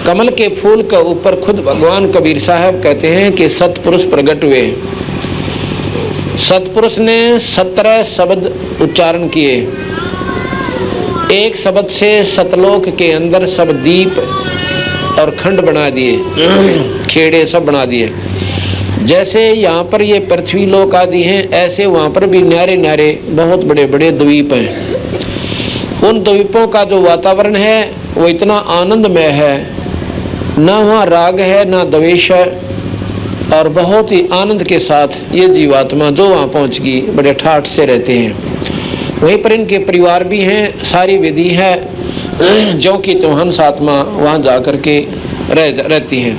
कमल के फूल के ऊपर खुद भगवान कबीर साहब कहते हैं कि सतपुरुष प्रकट हुए। सतपुरुष ने 17 शब्द उच्चारण किए। एक शब्द से सतलोक के अंदर सब दीप और खंड बना दिए, खेड़े सब बना दिए। जैसे यहाँ पर ये पृथ्वी लोक आदि हैं, ऐसे वहाँ पर भी न्यारे न्यारे बहुत बड़े बड़े द्वीप हैं। उन द्वीपों का जो वातावरण है वो इतना आनंदमय है, ना वहाँ राग है ना द्वेष है, और बहुत ही आनंद के साथ ये जीवात्मा जो वहाँ पहुँच गई बड़े ठाठ से रहते हैं। वहीं पर इनके परिवार भी हैं, सारी विधि है, जो कि तो हंस आत्मा वहाँ जा कर के रहती हैं।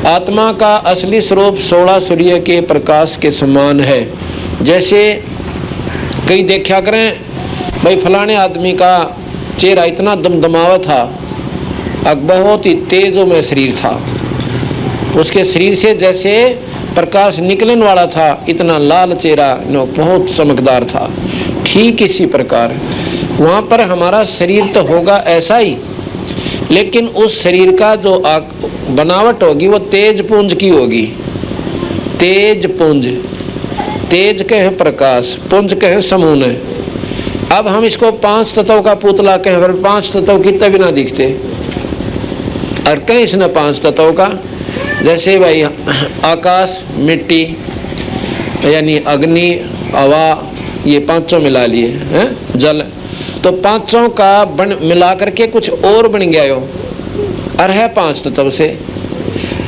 आत्मा का असली स्वरूप 16 सूर्य के प्रकाश के समान है। जैसे कई देखा करें भाई फलाने आदमी का चेहरा इतना दमदमावा था, बहुत ही तेजोमय शरीर था, उसके शरीर से जैसे प्रकाश निकलने वाला था, इतना लाल चेहरा बहुत चमकदार था। ठीक इसी प्रकार वहाँ पर हमारा शरीर तो होगा ऐसा ही, लेकिन उस शरीर का जो बनावट होगी वो तेज पुंज की होगी। तेज पुंज, तेज कहे प्रकाश, पुंज कहे समून है। अब हम इसको 5 तत्व का पुतला कहें, 5 तत्व कितने भी ना दिखते, और कहीं इसने 5 तत्व का, जैसे भाई आकाश, मिट्टी यानी अग्नि, हवा, ये पांचों मिला लिए हैं, जल, तो पांचों का मिला करके कुछ और बन गया हो, और है 5 तत्व से।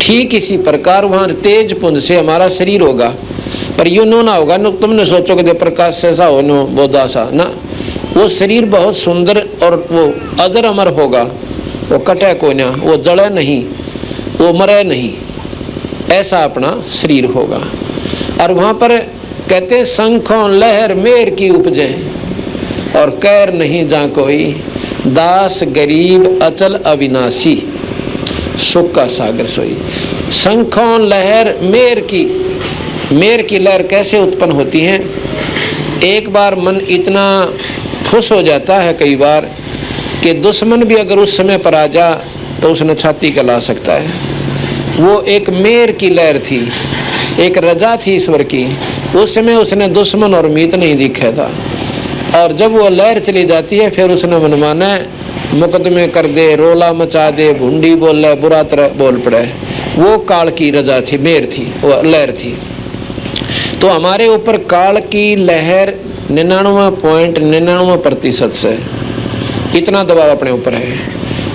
ठीक इसी प्रकार वहाँ तेज पुंज से हमारा शरीर होगा, पर यूं नो ना होगा, तुमने सोचोगे प्रकाश से ऐसा हो नो बोधा सा ना, वो शरीर बहुत सुंदर और वो अजर अमर होगा, वो कटे को ना, वो जड़े नहीं, वो मरे नहीं, ऐसा अपना शरीर होगा। और वहाँ पर कहते शंखों लहर मेर की उपजे, और कैर नहीं जा कोई, दास गरीब अचल अविनाशी, सुख का सागर सोई। शंखों लहर मेर की लहर कैसे उत्पन्न होती है? एक बार मन इतना खुश हो जाता है कई बार कि दुश्मन भी अगर उस समय पर आ जा तो उसने छाती गला सकता है। वो एक मेर की लहर थी, एक रजा थी ईश्वर की। उस समय उसने दुश्मन और मीत नहीं दिखा था, और जब वो लहर चली जाती है फिर उसने मनमाना मुकदमे कर दे, रोला मचा दे, भुंडी बोले, बुरा तरह बोल पड़े। वो काल की रजा थी, मेर थी, वो लहर थी। तो हमारे ऊपर काल की लहर 99.99% से इतना दबाव अपने ऊपर है,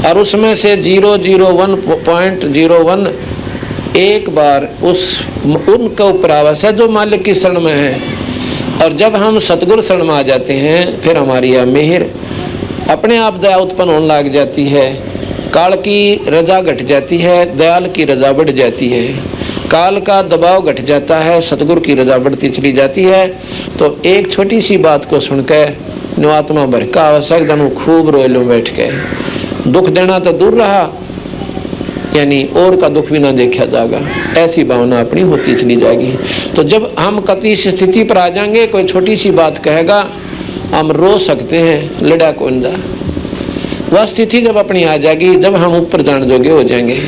और उसमें से 0.01 एक बार उनके ऊपर आवास है जो मालिक की शरण में है। और जब हम सतगुरु शरण में आ जाते हैं फिर हमारी यह मेहर अपने आप दया उत्पन्न होने लग जाती है। काल की रजा घट जाती है, दयाल की रजा बढ़ जाती है। काल का दबाव घट जाता है, सतगुरु की रजा बढ़ती चली जाती है। तो एक छोटी सी बात को सुनकर आत्मा भर का आवश्यक धनु खूब रोए लो बैठ के। दुख देना तो दूर रहा, यानी और का दुख भी ना देखा जाएगा, ऐसी भावना अपनी होती चली जाएगी। तो जब हम कति स्थिति पर आ जाएंगे, कोई छोटी सी बात कहेगा हम रो सकते हैं, लड़ा कौन जा। वह स्थिति जब अपनी आ जाएगी, जब हम ऊपर जान जोगे हो जाएंगे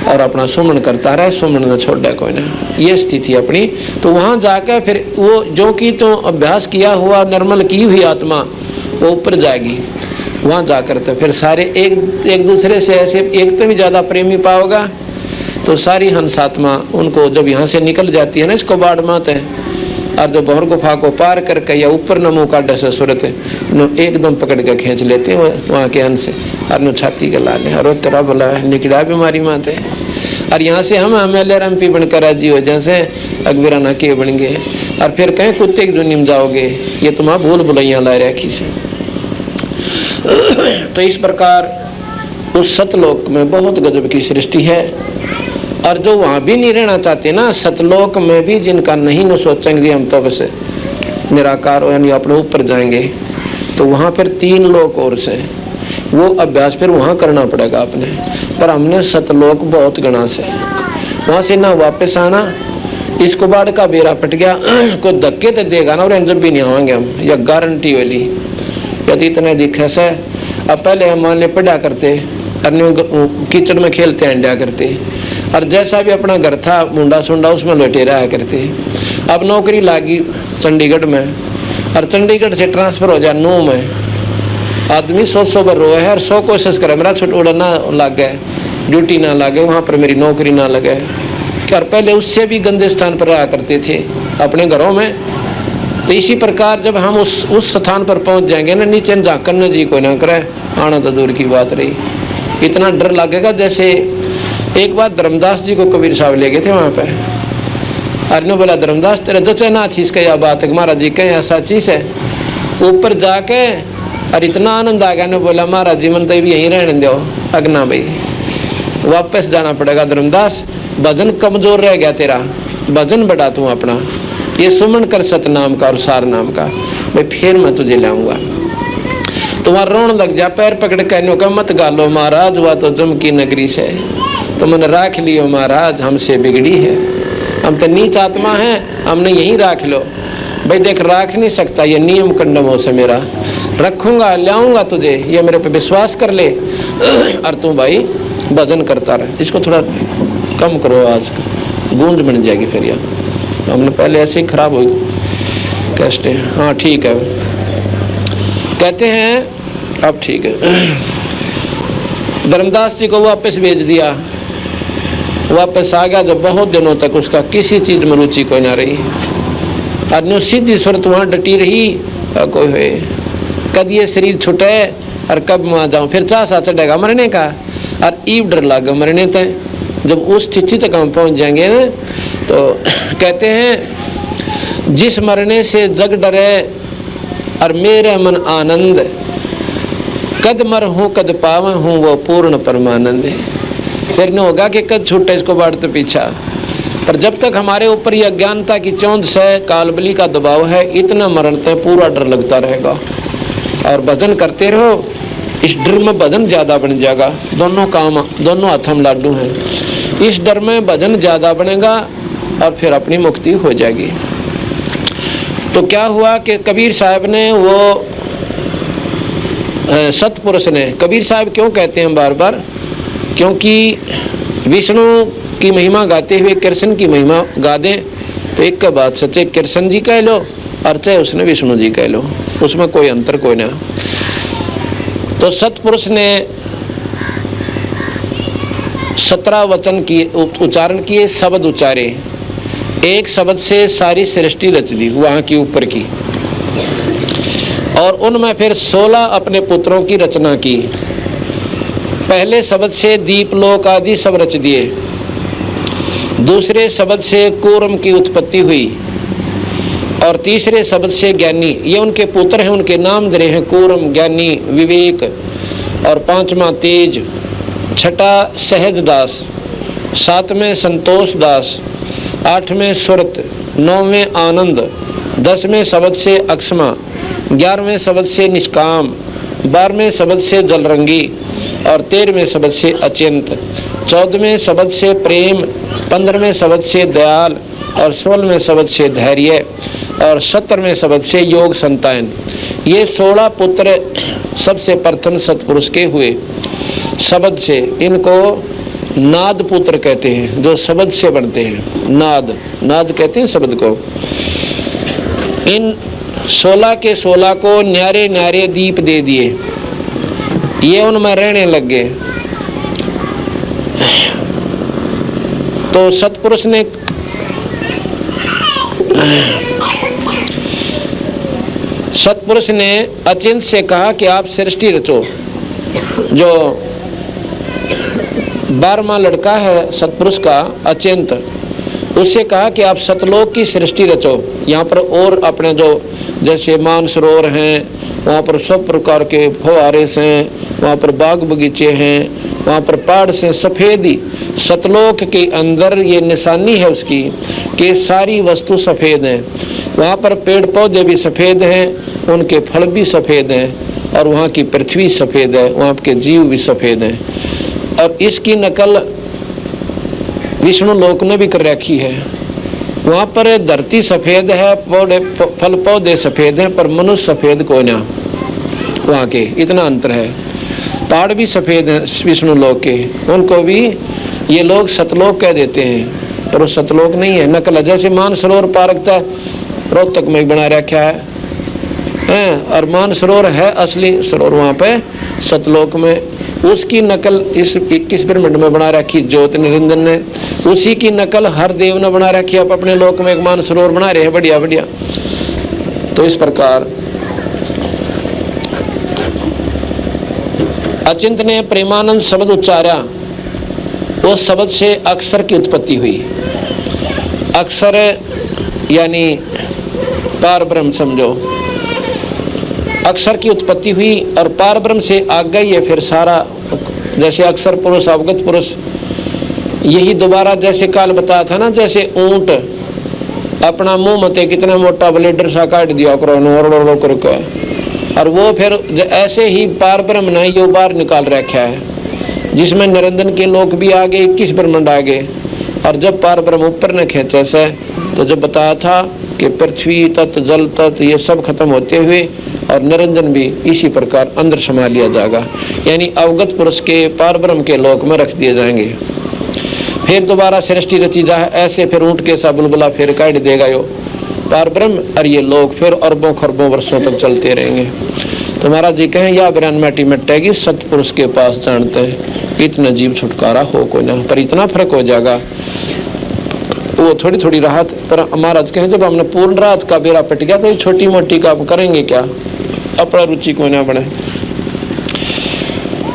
और अपना सुमन करता रहे, सुमन न छोड़ा कोई ना, ये स्थिति अपनी। तो वहां जाकर फिर वो जो कि तो अभ्यास किया हुआ निर्मल की हुई आत्मा वो ऊपर जाएगी। वहां जाकर तो फिर सारे एक दूसरे से ऐसे एक तो भी ज्यादा प्रेमी पाओगा। तो सारी हंस आत्मा उनको जब यहाँ से निकल जाती है ना, इसको बाढ़ मात है, और जो भौर गुफा को पार करके या ऊपर नमो काटे से सूरत एकदम पकड़ के खींच लेते हैं वहाँ के हंस, और छाती के लाले और तेरा बोला निकड़ा बीमारी मात है। और यहाँ से हम एमपी बनकर राजी हो, जैसे अकबरा ना के बन गए, और फिर कहें कुत्ते की दुनिया में जाओगे, ये तुम्हारा भूल भुलैया ला रखी से। तो इस प्रकार उस सतलोक में बहुत गजब की सृष्टि है। और जो वहां भी नहीं रहना चाहते ना, सतलोक में भी जिनका नहीं न सोचेंगे हम तो बस निराकार यानी अपने ऊपर जाएंगे, तो वहां फिर 3 लोक और से वो अभ्यास फिर वहां करना पड़ेगा अपने। पर हमने सतलोक बहुत गणा से वहां से ना वापस आना, इसको बाढ़ का बेरा पट गया, कोई धक्के तो देगा ना, और जब भी नहीं आएंगे हम, या गारंटी वाली। यदि इतने दिखे से अब पहले हम मान ले पढ़ा करते अन्य कीचड़ में खेलते हैं करते, और जैसा भी अपना घर था मुंडा सुंडा उसमें लौटे रहा करते। अब नौकरी लागी चंडीगढ़ में, और चंडीगढ़ से ट्रांसफर हो जाए नू में। आदमी 100 बार रोए है और 100 कोशिश करे मेरा छोटा उड़ा ना लगे, ड्यूटी ना लगे, वहाँ पर मेरी नौकरी ना लगे। क्या पहले उससे भी गंदे स्थान पर रहा करते थे अपने घरों में। तो इसी प्रकार जब हम उस स्थान पर पहुंच जाएंगे ना, नीचे झाँकने जी कोई ना करे, आना तो दूर की बात रही। इतना डर लगेगा। जैसे एक बार धर्मदास जी को कबीर साहब ले गए थे वहाँ पे, अरे बोला धर्मदास तेरे जचे ना थी इसका, यह बात है महाराज जी कहें ऐसा चीज है। ऊपर जाके और इतना आनंद आ गया ने बोला महाराज जी मन तो भी यहीं रहने दो, अगना भाई वापस जाना पड़ेगा धर्मदास, भजन कमजोर रह गया तेरा, भजन बढ़ा तू अपना, ये सुमन कर सतनाम का और सार नाम का, मैं फिर मैं तुझे लाऊंगा। तुम्हारा रोन लग जा, पैर पकड़ कहने का मत गालो महाराज, हुआ तो जम की नगरी से, तो मन राख लियो महाराज हमसे बिगड़ी है। हम तो नीच आत्मा है, हमने यहीं राख लो भाई। देख राख नहीं सकता, ये नियम कंडमों से मेरा रखूंगा, लाऊंगा तुझे, ये मेरे पे विश्वास कर ले। और तू भाई भजन करता रहे। इसको थोड़ा कम करो, आज गूंज बन जाएगी फिर। यार हमने पहले ऐसे ही खराब हो कैसे। हाँ ठीक है, कहते हैं अब ठीक है। धर्मदास जी को वापस भेज दिया, वापस आ गया। जब बहुत दिनों तक उसका किसी चीज में रुचि कोई ना रही, और सीधी सूरत वहां डटी रही। कोई हुए कद ये शरीर छुटे और कब वहां जाऊं, फिर चासा चढ़ेगा मरने का, और ईव डर लगा मरने तक। जब उस स्थिति तक हम पहुंच जाएंगे ना, तो कहते हैं जिस मरने से जग डरे और मेरे मन आनंद, कद मर हूं कद पाव हूं वो पूर्ण परमानंद। फिर न होगा कि कद छूटे इसको बढ़ते पीछा। पर जब तक हमारे ऊपर ये अज्ञानता की चौंध से कालबली का दबाव है, इतना मरण तक पूरा डर लगता रहेगा। और भजन करते रहो, इस डर में भजन ज्यादा बन जाएगा। दोनों काम, दोनों हाथ में लाडू हैं। इस डर में भजन ज्यादा बनेगा और फिर अपनी मुक्ति हो जाएगी। तो क्या हुआ कि कबीर साहब ने, वो सतपुरुष ने, कबीर साहब क्यों कहते हैं बार बार, क्योंकि विष्णु की महिमा गाते हुए कृष्ण की महिमा गा दें तो एक का बात सच्चे कृष्ण जी कह लो और चाहे उसने विष्णु जी कह लो, उसमें कोई अंतर कोई ना। तो सतपुरुष ने 17 वचन किए, उच्चारण किए, शब्द उच्चारे। एक शब्द से सारी सृष्टि रच दी वहां की ऊपर की, और उनमें फिर 16 अपने पुत्रों की रचना की। पहले शब्द से दीपलोक आदि सब रच दिए। दूसरे शब्द से कूर्म की उत्पत्ति हुई, और तीसरे शब्द से ज्ञानी, ये उनके पुत्र हैं, उनके नाम धरे हैं कूर्म, ज्ञानी, विवेक, और 5वां तेज, 6ठा सहज दास, 7वें संतोष दास, 8वें सुरत, 9वें आनंद, 10वें शब्द से अक्षमा, 11वें शब्द से निष्काम, 12वें शब्द से जलरंगी, और 13वें शब्द से अचिंत, 14वें शब्द से प्रेम, 15वें शब्द से दयाल, और 16वें शब्द से धैर्य, और 17वें शब्द से योग संतान। ये 16 पुत्र सबसे प्रथम सतपुरुष के हुए शब्द से। इनको नाद पुत्र कहते हैं, जो शब्द से बनते हैं। नाद, नाद कहते हैं शब्द को। इन 16 के 16 को न्यारे न्यारे दीप दे दिए, ये उनमें रहने लग गए। तो सतपुरुष ने अचिंत से कहा कि आप सृष्टि रचो। जो 12वां लड़का है सतपुरुष का अचिंत, उससे कहा कि आप सतलोक की सृष्टि रचो। यहाँ पर और अपने जो जैसे मानसरोवर हैं, वहाँ पर सब प्रकार के फव्वारे हैं, वहाँ पर बाग बगीचे हैं, वहाँ पर पहाड़ से सफेदी। सतलोक के अंदर ये निशानी है उसकी कि सारी वस्तु सफेद है। वहाँ पर पेड़ पौधे भी सफेद हैं, उनके फल भी सफेद हैं, और वहाँ की पृथ्वी सफेद है, वहाँ के जीव भी सफेद हैं। और इसकी नकल विष्णु लोक ने भी कर रखी है। वहाँ पर धरती सफेद है, पौधे फल पौधे सफेद हैं, पर मनुष्य सफेद कोई ना, वहाँ के इतना अंतर है। पहाड़ भी सफेद हैं विष्णु लोक के, उनको भी ये लोग सतलोक कह देते हैं, पर वो सतलोक नहीं है, नकल है। जैसे मानसरोवर पार्क रोहतक में बना रखा है, और मानसरोवर है असली सरोवर वहां पे सतलोक में, उसकी नकल इस 21 ब्रह्मांड में बना रखी ज्योत निरंजन ने, उसी की नकल हर देव ने बना रखी। आप अपने लोक में एक मानसरोवर बना रहे हैं, बढ़िया बढ़िया। तो इस प्रकार अचिंत ने प्रेमानंद शब्द उच्चारा, उस शब्द से अक्षर की उत्पत्ति हुई। अक्षर यानी पार ब्रह्म समझो, अक्षर की उत्पत्ति हुई और पार ब्रह्म से आ गई है फिर सारा। जैसे अक्षर पुरुष अवगत पुरुष, यही दोबारा जैसे काल बताया था ना, जैसे ऊंट अपना मुंह मते कितना मोटा ब्लेडर सा काट दिया करके, और वो फिर ऐसे ही पार ब्रह्म ने ये बार निकाल रखा है, जिसमें निरंजन के लोग भी आगे 21 ब्रह्मांड आगे। और जब पार ब्रह्म ऊपर न खेचे से, तो जब बताया था कि पृथ्वी तत्व जल तत्व ये सब खत्म होते हुए और निरंजन भी इसी प्रकार अंदर समा लिया जाएगा, यानी अवगत पुरुष के पार ब्रह्म के लोक में रख दिए जाएंगे। फिर दोबारा सृष्टि रची जा, ऐसे फिर ऊंट के सा बुलबुला फिर काट देगा यो पार ब्रह्म, और ये लोग फिर अरबों खरबों वर्षों तक चलते रहेंगे। तो महाराज जी कहें या बयान माटी मिटेगी, सतपुरुष के पास जानते हैं इतना जीव छुटकारा हो को ना, पर इतना फर्क हो जाएगा वो थोड़ी थोड़ी राहत। पर महाराज कहें जब हमने पूर्ण राहत का बेड़ा पट गया तो छोटी मोटी का करेंगे क्या, अपना रुचि को ना बढ़े।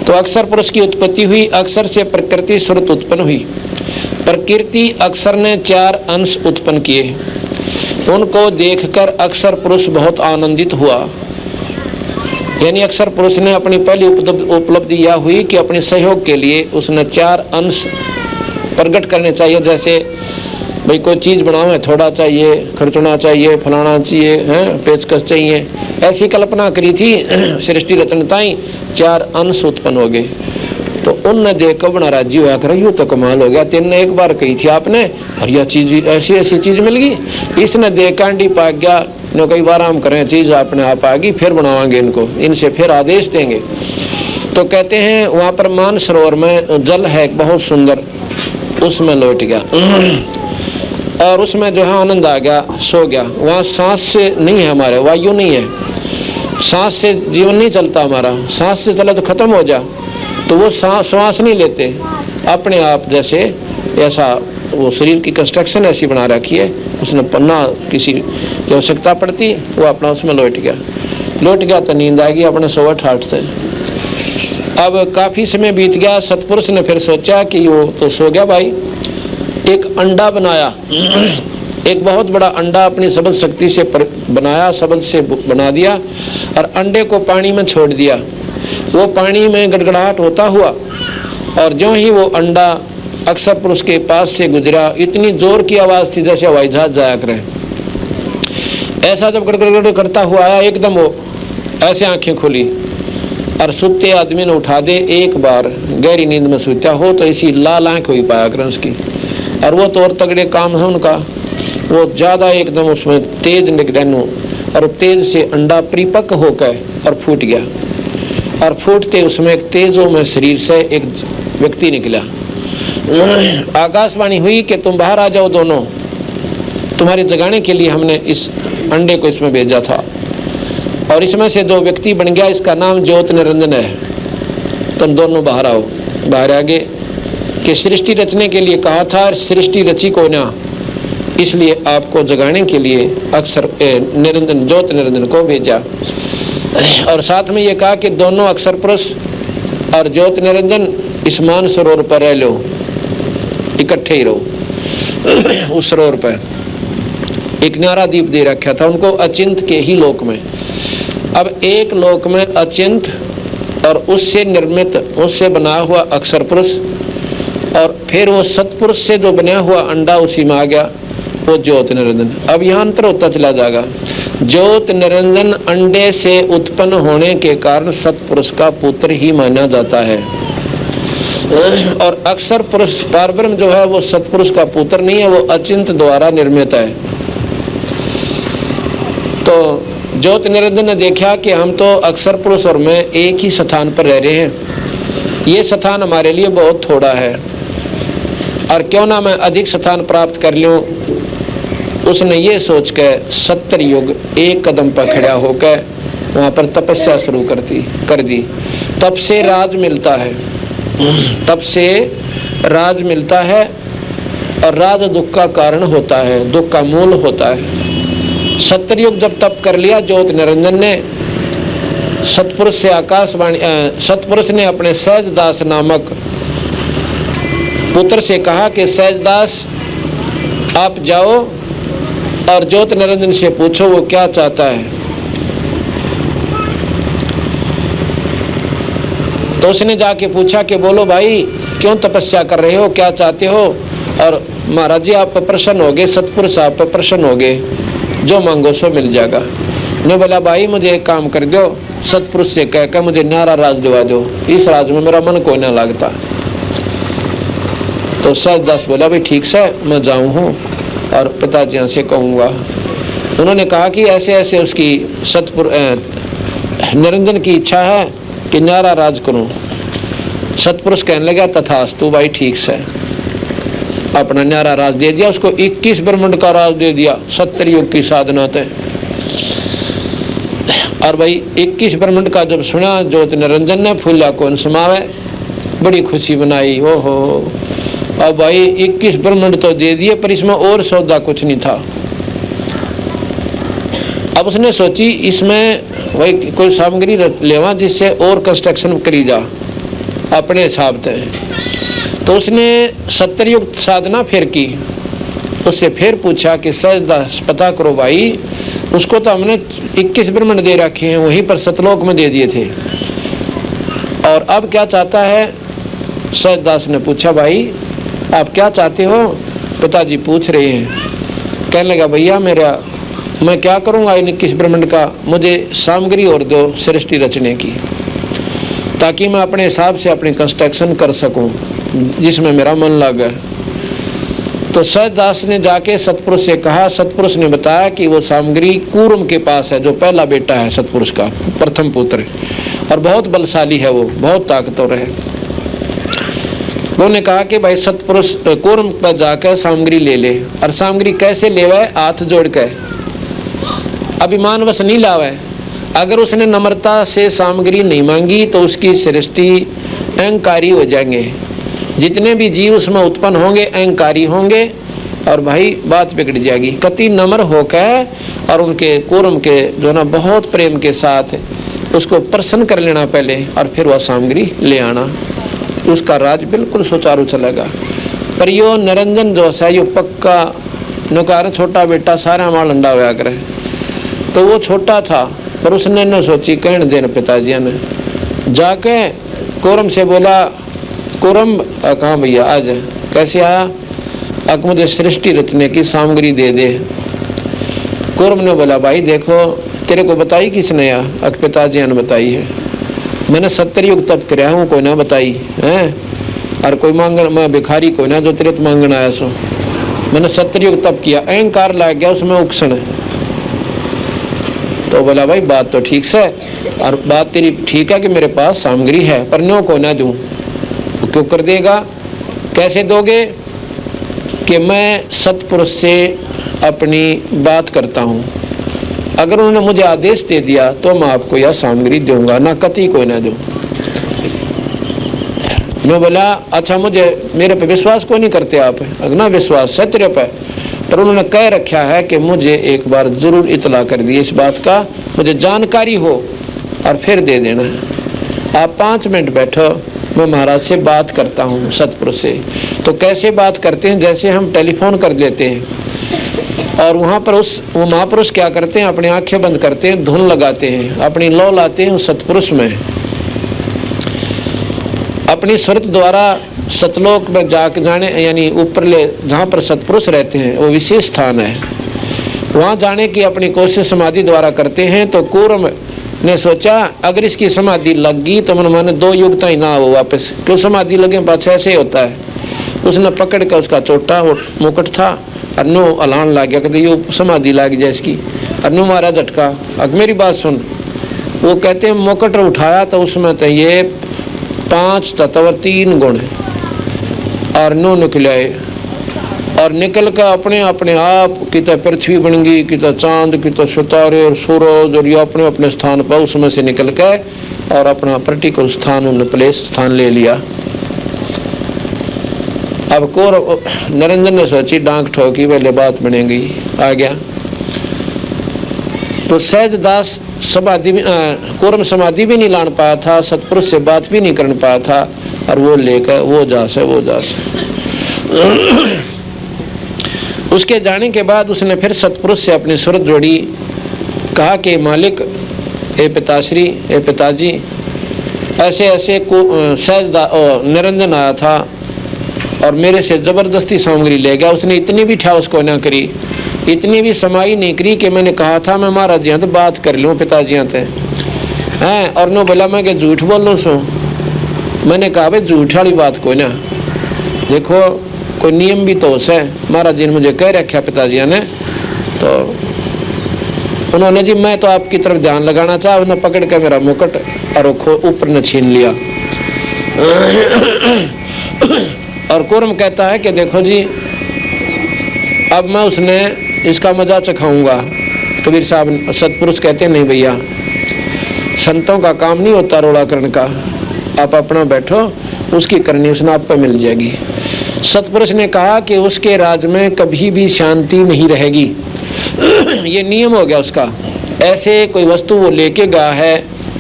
तो अक्षर पुरुष की उत्पत्ति हुई, अक्षर से प्रकृति श्रुत उत्पन्न हुई। प्रकृति अक्षर ने 4 अंश उत्पन्न किए, उनको देखकर अक्षर पुरुष बहुत आनंदित हुआ। यानी अक्षर पुरुष ने अपनी पहली उपलब्धि यह हुई कि अपने सहयोग के लिए उसने 4 अंश प्रकट करने चाहिए। जैसे भाई कोई चीज बनाओ, थोड़ा चाहिए, खर्चना चाहिए, फलाना चाहिए, पेचकस चाहिए, ऐसी कल्पना करी थी सृष्टि रचनताई, 4 अंश उत्पन्न हो गए। तो उनने देखकर बना राजी हुआ कर, यूं तो कमाल हो गया, तेने एक बार कही थी आपने और यह चीज ऐसी ऐसी चीज मिल गई। इसने देखा अंडी पाक गया, न कई बार हम करें चीज अपने आप आ गई, फिर बनावाएंगे इनको, इनसे फिर आदेश देंगे। तो कहते हैं वहां पर मान सरोवर में जल है बहुत सुंदर, उसमें लौट गया और उसमें जो है आनंद आ गया, सो गया। वहाँ सांस से नहीं है, हमारे वायु नहीं है, सांस से जीवन नहीं चलता हमारा, सांस से चले तो खत्म हो जा, तो वो श्वास नहीं लेते अपने आप। जैसे ऐसा वो शरीर की कंस्ट्रक्शन ऐसी बना रखी है, उसने पन्ना किसी की आवश्यकता पड़ती, वो अपना उसमें लौट गया तो नींद आ गई अपने 108 से। अब काफी समय बीत गया, सतपुरुष ने फिर सोचा कि वो तो सो गया भाई, एक अंडा बनाया, एक बहुत बड़ा अंडा अपनी शब्द शक्ति से बनाया, शब्द से बना दिया और अंडे को पानी में छोड़ दिया। वो पानी में गड़गड़ाहट होता हुआ और जो ही वो अंडा अक्षर पुरुष के पास से गुजरा, इतनी जोर की आवाज थी जैसे हवाई जहाज जाया करे। ऐसा जब गड़गड़ करता हुआ आया, एकदम वो ऐसे आंखें खुली और सुते आदमी ने उठा दे, एक बार गहरी नींद में सोता हो तो इसी लाल आंख हुई पाया करें उसकी। और वो तो और तगड़े काम है उनका, वो ज्यादा एकदम उसमें तेज निगरानी, और तेज से अंडा परिपक्व होकर और फूट गया, और फूटते उसमें एक तेजों में शरीर से एक व्यक्ति निकला। आकाशवाणी हुई कि तुम बाहर आ जाओ दोनों, तुम्हारे जगाने के लिए हमने इस अंडे को इसमें भेजा था। और इसमें से जो व्यक्ति बन गया, इसका नाम ज्योत निरंजन है, तुम दोनों बाहर आओ। बाहर आगे कि सृष्टि रचने के लिए कहा था, सृष्टि रची को ना, इसलिए आपको जगाने के लिए अक्षर निरंजन ज्योत निरंजन को भेजा। और साथ में ये कहा कि दोनों अक्षर पुरुष और ज्योत निरंजन इस मान सरोवर पर रह लो, इकट्ठे ही रहो। उस सरोवर पर एक न्यारा दीप दे रखा था उनको, अचिंत के ही लोक में। अब एक लोक में अचिंत और उससे निर्मित, उससे बना हुआ अक्षर पुरुष, और फिर वो सतपुरुष से जो बना हुआ अंडा उसी में आ गया, वो ज्योत निरंजन। अब यहाँ अंतर होता चला जाएगा। ज्योत निरंजन अंडे से उत्पन्न होने के कारण सतपुरुष का पुत्र ही माना जाता है, और अक्षर पुरुष पारब्रह्म जो है वो सतपुरुष का पुत्र नहीं है, वो अचिंत द्वारा निर्मित है। तो ज्योत निरंजन ने देखा कि हम तो अक्षर पुरुष और मैं एक ही स्थान पर रह रहे हैं, ये स्थान हमारे लिए बहुत थोड़ा है, और क्यों ना मैं अधिक स्थान प्राप्त कर लूं। उसने ये सोच के 70 युग एक कदम पर खड़ा होकर वहां पर तपस्या शुरू कर दी। तब से राज मिलता है, तब से राज मिलता है, और राज दुख का कारण होता है, दुख का मूल होता है। 70 युग जब तप कर लिया ज्योत निरंजन ने, सतपुरुष से आकाशवाणी सतपुरुष ने अपने सहजदास नामक पुत्र से कहा कि सहजदास आप जाओ और ज्योत निरंजन से पूछो वो क्या चाहता है। तो उसने जाके पूछा कि बोलो भाई, क्यों तपस्या कर रहे हो, क्या चाहते हो। और महाराज जी आप पर प्रसन्न हो गए, सतपुरुष आप पर प्रसन्न हो गए, जो मांगो सो मिल जाएगा। ने बोला भाई मुझे एक काम कर दो, सतपुरुष से कहकर मुझे न्यारा राज दिवा दो, इस राज में मेरा मन कोई ना लगता। तो सहजदास बोला भाई ठीक से मैं जाऊं हूँ और पिताजी से कहूँगा। उन्होंने कहा कि ऐसे ऐसे उसकी निरंजन की इच्छा है कि न्यारा राज करूं। सतपुरुष कहने लगा तथास्तु भाई ठीक से, अपना न्यारा राज दे दिया उसको। 21 ब्रह्मांड का राज दे दिया 70 युग की साधना थे। और भाई 21 ब्रह्मांड का जब सुना ज्योत निरंजन ने, फूला कौन समावे, बड़ी खुशी बनाई। ओहो, अब भाई 21 ब्रह्मांड तो दे दिए, पर इसमें और सौदा कुछ नहीं था। अब उसने सोची इसमें वही कोई सामग्री लेवा जिससे और कंस्ट्रक्शन करी जा अपने हिसाब से। तो उसने 70 युग साधना फिर की, उससे फिर पूछा कि सहजदास पता करो भाई, उसको तो हमने 21 ब्रह्मांड दे रखे हैं, वहीं पर सतलोक में दे दिए थे, और अब क्या चाहता है। सहजदास ने पूछा भाई आप क्या चाहते हो, पिताजी पूछ रहे हैं। कहने लगा भैया मैं क्या करूंगा इन 21 ब्रह्मांड का, मुझे सामग्री और दो सृष्टि रचने की, ताकि मैं अपने हिसाब से अपनी कंस्ट्रक्शन कर सकूं जिसमें मेरा मन लगे। तो सहजदास ने जाके सतपुरुष से कहा। सतपुरुष ने बताया कि वो सामग्री कूर्म के पास है, जो पहला बेटा है सतपुरुष का, प्रथम पुत्र, और बहुत बलशाली है, वो बहुत ताकतवर है। उन्होंने कहा कि भाई सतपुरुष कूर्म पर जाकर सामग्री ले ले। और सामग्री कैसे लेवे, हाथ जोड़ कर, अभिमानवश नहीं लावे। अगर उसने नम्रता से सामग्री नहीं मांगी तो उसकी सृष्टि अहंकारी हो जाएंगे, जितने भी जीव उसमें उत्पन्न होंगे अहंकारी होंगे, और भाई बात बिगड़ जाएगी। कति नम्र होकर और उनके कूर्म के जो ना बहुत प्रेम के साथ उसको प्रसन्न कर लेना पहले, और फिर वह सामग्री ले आना, उसका राज बिल्कुल सुचारू चलेगा। पर यो निरंजन जो है यो पक्का नुकार छोटा बेटा सारा माल अंडा हुआ करे। तो वो छोटा था, पर उसने न सोची कहने देना पिताजी ने। जाके कूर्म से बोला, कूर्म कहाँ भैया आज कैसे आया, अब मुझे सृष्टि रचने की सामग्री दे दे। कूर्म ने बोला भाई देखो तेरे को बताई किसने, अब पिताजी ने बताई है, मैंने 70 युग तप कराया हूँ, कोई ना बताई है, और कोई मांगन मैं भिखारी कोई ना जो तेरे मांगन आया सो, मैंने 70 युग तप किया, अहंकार लग गया उसमें उकसण। तो बोला भाई बात तो ठीक से, और बात तेरी ठीक है कि मेरे पास सामग्री है, पर न्यों को ना दूं, क्यों कर देगा, कैसे दोगे, कि मैं सतपुरुष से अपनी बात करता हूँ, अगर उन्होंने मुझे आदेश दे दिया तो मैं आपको यह सामग्री दूंगा, ना कति कोई ना दूं। मैं बोला अच्छा मुझे मेरे पे विश्वास क्यों नहीं करते आप, अगना विश्वास है तेरे पे, पर उन्होंने कह रखा है कि मुझे एक बार जरूर इतला कर दिए इस बात का, मुझे जानकारी हो और फिर दे देना। आप 5 मिनट बैठो, मैं महाराज से बात करता हूँ सतपुरुष से। तो कैसे बात करते हैं, जैसे हम टेलीफोन कर देते हैं, और वहाँ पर वो महापुरुष क्या करते हैं, अपनी आंखें बंद करते हैं, धुन लगाते हैं, अपनी लौ लाते हैं उस सतपुरुष में, अपनी स्वरत द्वारा सतलोक में जाके जाने, यानी ऊपर ले जहाँ पर सतपुरुष रहते हैं वो विशेष स्थान है, वहाँ जाने की अपनी कोशिश समाधि द्वारा करते हैं। तो कूर्म ने सोचा अगर इसकी समाधि लग गई तो मन माने 2 युगता ही ना हो वापस, क्यों समाधि लगे पाछे ऐसे ही होता है। उसने पकड़ कर उसका छोटा मुकुट था, अनु अलान ला गया, कहते ये समाधि लाग जाए इसकी, अनु मारा झटका। अब मेरी बात सुन, वो कहते हैं मुकुट उठाया तो उसमें तो ये 5 तत्व 3 गुण और 9 निकले और निकल कर अपने अपने आप कितना पृथ्वी बन गई, कितना चांद, कितना सितारे और सूरज, और ये अपने अपने स्थान पर उसमें से निकल के और अपना पर्टिकुलर स्थान उन्होंने प्लेस स्थान ले लिया। अब निरंजन ने सोची डांक ठोकी पहले बात बनेगी, आ गया। तो सहजदास समाधि कूर्म समाधि भी नहीं लान पाया था, सतपुरुष से बात भी नहीं कर पाया था, और वो लेकर वो जास उसके जाने के बाद उसने फिर सतपुरुष से अपनी सूरत जोड़ी, कहा कि मालिक, ए पिताश्री, ए पिताजी, ऐसे ऐसे निरंजन आया था और मेरे से जबरदस्ती सामग्री ले गया। उसने इतनी भी ठा उसको ना करी, इतनी भी समाई नहीं करी कि मैंने कहा था मैं महाराज जी तो बात कर लूँ पिताजी हैं, और नो बोला मैं कि झूठ बोल लूँ सो। मैंने कहा भाई झूठ वाली बात कोई ना, देखो कोई नियम भी तो है, महाराज जी ने मुझे कह रखा पिताजी ने। तो उन्होंने जी मैं तो आपकी तरफ ध्यान लगाना चाहा, उन्होंने पकड़ के मेरा मुकुट और ऊपर न छीन लिया। और कूर्म कहता है कि देखो जी अब मैं उसने इसका मजा चखाऊंगा। कबीर साहब सतपुरुष कहते नहीं भैया, संतों का काम नहीं होता रोड़ा करने का, आप अपना बैठो, उसकी करनी उसने आप पे मिल जाएगी। सतपुरुष ने कहा कि उसके राज में कभी भी शांति नहीं रहेगी, ये नियम हो गया उसका। ऐसे कोई वस्तु वो लेके गया है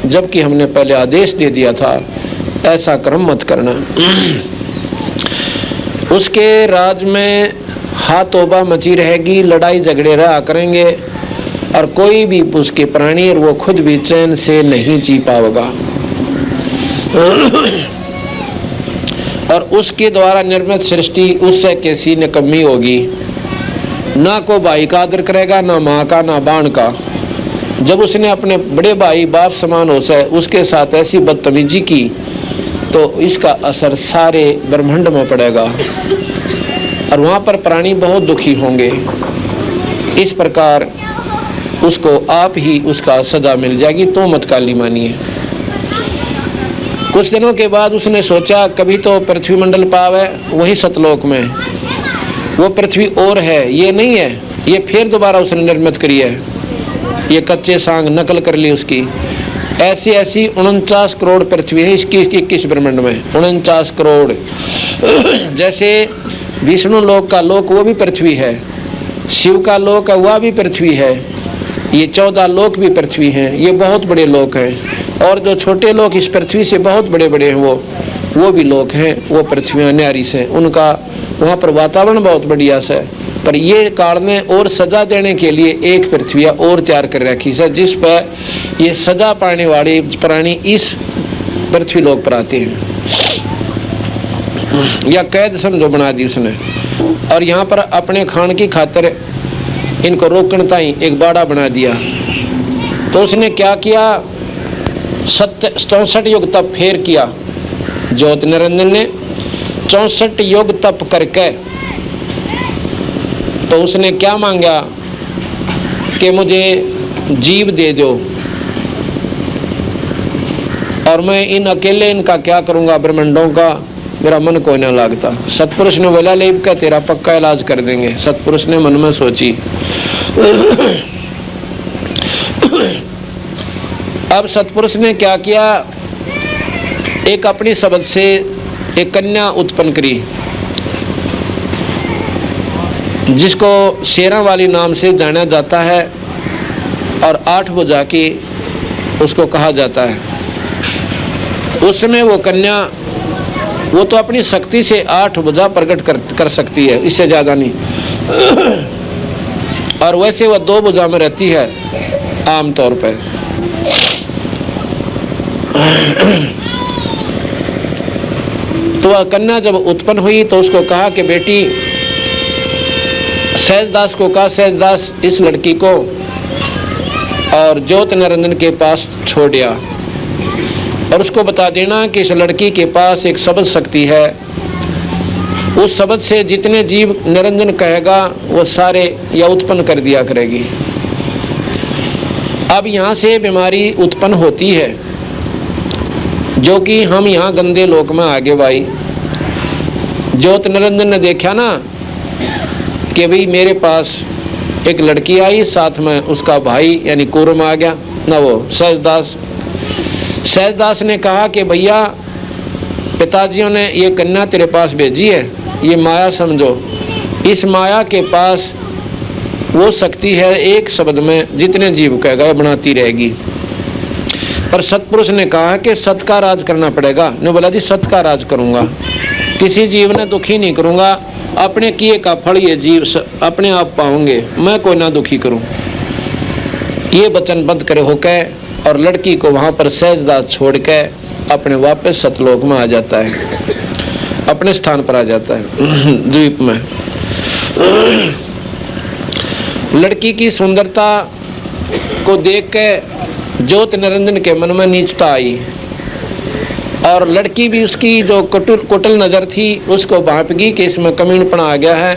जबकि हमने पहले आदेश दे दिया था, ऐसा कर्म मत करना। उसके राज में हाथोबा मची रहेगी, लड़ाई झगड़े रहा करेंगे, और कोई भी उसके प्राणी और वो खुद भी चैन से नहीं जी पाएगा। और उसके द्वारा निर्मित सृष्टि उससे कैसी निकम्मी होगी, ना को भाई का आदर करेगा, ना माँ का, ना बाण का। जब उसने अपने बड़े भाई बाप समान हो से उसके साथ ऐसी बदतमीजी की तो इसका असर सारे ब्रह्मांड में पड़ेगा और वहाँ पर प्राणी बहुत दुखी होंगे। इस प्रकार उसको आप ही उसका सजा मिल जाएगी, तो मत काली मानिए। कुछ दिनों के बाद उसने सोचा कभी तो पृथ्वी मंडल पावे वही सतलोक में, वो पृथ्वी और है, ये नहीं है। ये फिर दोबारा उसने निर्मित करी है, ये कच्चे सांग नकल कर ली उसकी। ऐसी ऐसी 49 करोड़ पृथ्वी है इसकी 21 ब्रह्मांड में, 49 करोड़। जैसे विष्णु लोक का लोक वो भी पृथ्वी है, शिव का लोक है वह भी पृथ्वी है, ये 14 लोक भी पृथ्वी हैं, ये बहुत बड़े लोक हैं। और जो छोटे लोक इस पृथ्वी से बहुत बड़े बड़े हैं वो भी लोक हैं, वो पृथ्वी न्यारी से, उनका वहाँ पर वातावरण बहुत बढ़िया से। पर ये काल ने और सजा देने के लिए एक पृथ्वी और तैयार कर रखी है जिस पर ये सजा पाने वाले प्राणी इस पृथ्वी लोक पर आते हैं, या कैद समझो बना दी उसने। और यहाँ पर अपने खान की खातिर इनको रोकने ताई एक बाड़ा बना दिया। तो उसने क्या किया, 64 युग तप फेर किया ज्योत निरंजन ने। 64 युग तप करके तो उसने क्या मांगा कि मुझे जीव दे दो और मैं इन अकेले इनका क्या करूंगा, ब्रह्मांडों का मेरा मन कोई ना लगता। सतपुरुष ने बोला ले का तेरा पक्का इलाज कर देंगे। सतपुरुष ने मन में सोची। अब सतपुरुष ने क्या किया, एक अपनी शब्द से एक कन्या उत्पन्न करी जिसको शेरा वाली नाम से जाना जाता है और 8 भुजा की उसको कहा जाता है। उसमें वो कन्या वो तो अपनी शक्ति से 8 भुजा प्रकट कर सकती है, इससे ज्यादा नहीं। और वैसे वह 2 भुजा में रहती है आमतौर पर। तो वह कन्या जब उत्पन्न हुई तो उसको कहा कि बेटी, सहजदास को कहा सहजदास इस लड़की को और ज्योत निरंजन के पास छोड़ दिया और उसको बता देना कि इस लड़की के पास एक शब्द शक्ति है, उस शब्द से जितने जीव निरंजन कहेगा वो सारे या उत्पन्न कर दिया करेगी। अब यहाँ से बीमारी उत्पन्न होती है, जो कि हम यहाँ गंदे लोक में आगे भाई। ज्योत निरंजन ने देखा ना कि भाई मेरे पास एक लड़की आई, साथ में उसका भाई यानी कूर्म आ गया ना, वो सहजदास। सहजदास ने कहा कि भैया पिताजियों ने ये कन्या तेरे पास भेजी है, ये माया समझो। इस माया के पास वो शक्ति है एक शब्द में जितने जीव कहेगा बनाती रहेगी। पर सतपुरुष ने कहा कि सत का राज करना पड़ेगा। ने बोला जी सत का राज करूंगा, किसी जीव ने दुखी नहीं करूंगा, अपने किए का फल ये जीव अपने आप पाओगे, मैं कोई ना दुखी करूं। ये वचनबद्ध करे होके और लड़की को वहां पर सहजदास छोड़ के अपने वापस सतलोक में आ जाता है, अपने स्थान पर आ जाता है द्वीप में। लड़की की सुंदरता को देख के ज्योत निरंजन के मन में नीचता आई और लड़की भी उसकी जो कुटिल नजर थी उसको भांप गई कि इसमें कमीनपना आ गया है।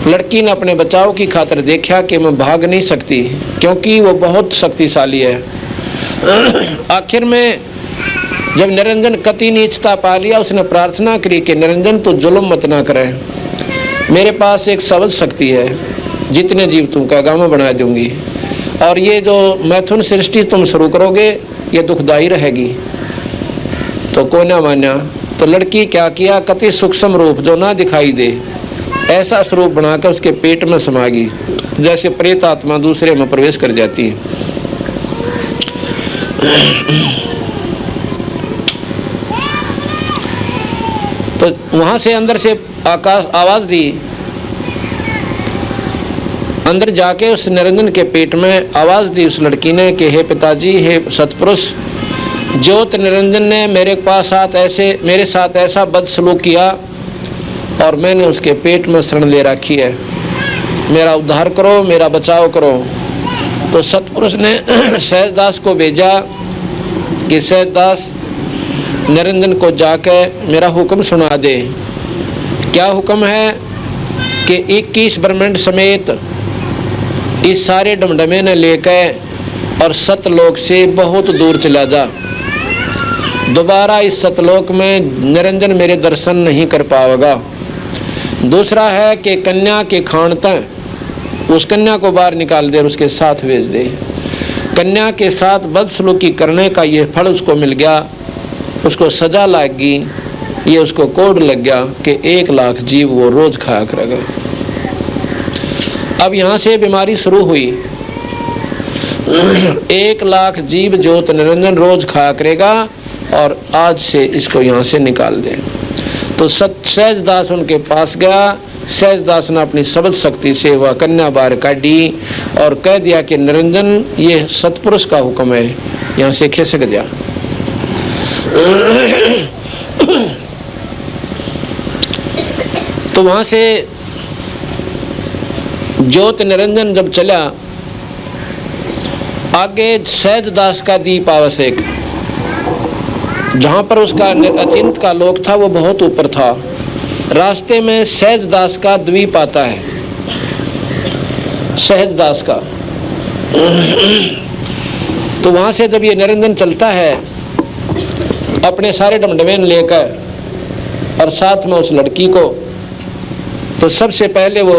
लड़की ने अपने बचाव की खातिर देखा कि मैं भाग नहीं सकती क्योंकि वो बहुत शक्तिशाली है। आखिर में जब निरंजन कति नीचता पा लिया, उसने प्रार्थना करी कि निरंजन तो जुल्म मत ना करे, मेरे पास एक शब्द शक्ति है, जितने जीव तुम कहेगा मैं बना दूंगी, और ये जो मैथुन सृष्टि तुम शुरू करोगे ये दुखदायी रहेगी। तो कोई ना माना, तो लड़की क्या किया, कति सूक्ष्म रूप जो ना दिखाई दे ऐसा स्वरूप बनाकर उसके पेट में समा गई, जैसे प्रेत आत्मा दूसरे में प्रवेश कर जाती है। तो वहां से अंदर से आकाश आवाज दी, अंदर जाके उस निरंजन के पेट में आवाज दी उस लड़की ने कि हे पिताजी, हे सतपुरुष, ज्योत निरंजन ने मेरे साथ ऐसा बदसलूक किया और मैंने उसके पेट में शरण ले रखी है, मेरा उद्धार करो, मेरा बचाव करो। तो सतपुरुष ने सहजदास को भेजा कि सहजदास निरंजन को जाके मेरा हुक्म सुना दे। क्या हुक्म है कि 21 ब्रह्मांड समेत इस सारे डमडमे ने लेकर और सतलोक से बहुत दूर चला जा, दोबारा इस सतलोक में निरंजन मेरे दर्शन नहीं कर पाएगा। दूसरा है कि कन्या के खान तक उस कन्या को बाहर निकाल दे और उसके साथ भेज दे। कन्या के साथ बदसलूकी करने का ये फल उसको मिल गया, उसको सजा लग गई, ये उसको कोड लग गया कि 1 लाख जीव वो रोज खाया करेगा। अब यहाँ से बीमारी शुरू हुई, 1 लाख जीव ज्योत निरंजन रोज खाया करेगा और आज से इसको यहाँ से निकाल दे। तो सहजदास उनके पास गया, सहजदास ने अपनी शब्द शक्ति से वह कन्या बाहर काटी और कह दिया कि निरंजन ये सतपुरुष का हुक्म है, यहाँ से खिसक जा। तो वहां से ज्योत निरंजन जब चला, आगे सहजदास का दीप आवश्यक, जहां पर उसका अचिंत का लोक था वो बहुत ऊपर था। रास्ते में सहजदास का द्वीप आता है, सहजदास का। तो वहां से जब ये निरंजन चलता है अपने सारे डमडमेन लेकर और साथ में उस लड़की को, तो सबसे पहले वो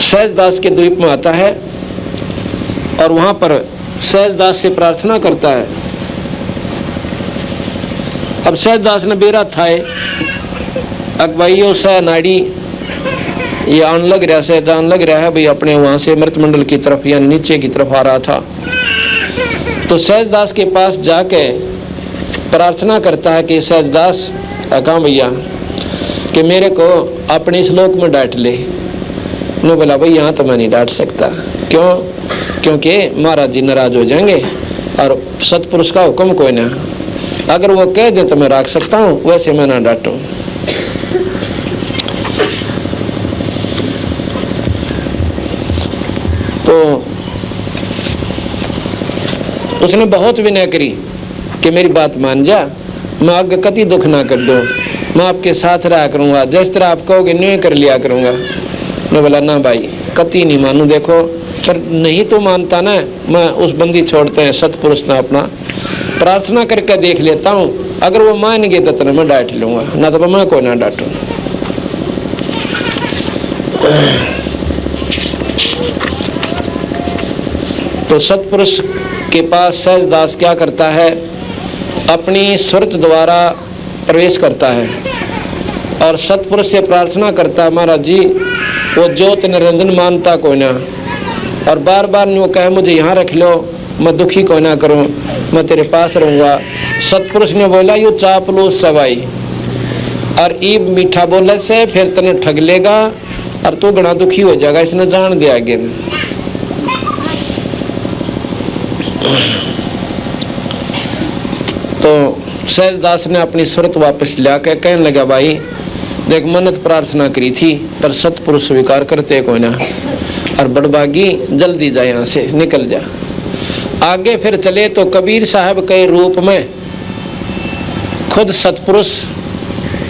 सहजदास के द्वीप में आता है और वहां पर सहजदास से प्रार्थना करता है। अब सहजदास ने बेरा था अगवाइयों से नाड़ी ये आन लग रहा से दान लग रहा है भाई, अपने वहां से मृतमंडल की तरफ या नीचे की तरफ आ रहा था। तो सहजदास के पास जाके प्रार्थना करता है कि सहजदास कहाँ भैया कि मेरे को अपने इस लोक में डांट ले। ने बोला भाई यहाँ तो मैं नहीं डांट सकता। क्यों? क्योंकि महाराज जी नाराज हो जाएंगे और सतपुरुष का हुक्म कोई ना, अगर वो कह दे तो मैं रख सकता हूँ, वैसे मैं ना डांटूं। तो उसने बहुत विनय करी कि मेरी बात मान जा, मैं आगे कभी दुख ना कर दूं, मैं आपके साथ रहा करूंगा, जिस तरह आप कहोगे न्याय कर लिया करूंगा। मैं बोला ना भाई कति नहीं मानू, देखो पर नहीं तो मानता ना, मैं उस बंदी छोड़ते हैं सतपुरुष ने अपना प्रार्थना करके देख लेता हूँ, अगर वो मान गए तो मैं डांट लूंगा, ना तो मैं को ना डांटू। तो सतपुरुष के पास सहजदास क्या करता है, अपनी सुरत द्वारा प्रवेश करता है और सतपुरुष से प्रार्थना करता है, महाराज जी वो ज्योत निरंजन मानता को ना, और बार बार वो कहे मुझे यहाँ रख लो, मैं दुखी को ना करूँ, मैं तेरे पास रहूँगा। सतपुरुष ने बोला यू चापलूस सवाई, और ईब मीठा बोले से फिर तने ठग लेगा और तू बड़ा दुखी हो जाएगा, इसने जान दिया आगे। तो सहजदास ने अपनी सुरत वापस ला के कहने लगा, भाई देख मन्नत प्रार्थना करी थी पर सतपुरुष स्वीकार करते कोई ना, और बड़भागी जल्दी जा यहाँ से निकल जा। आगे फिर चले तो कबीर साहब के रूप में खुद सतपुरुष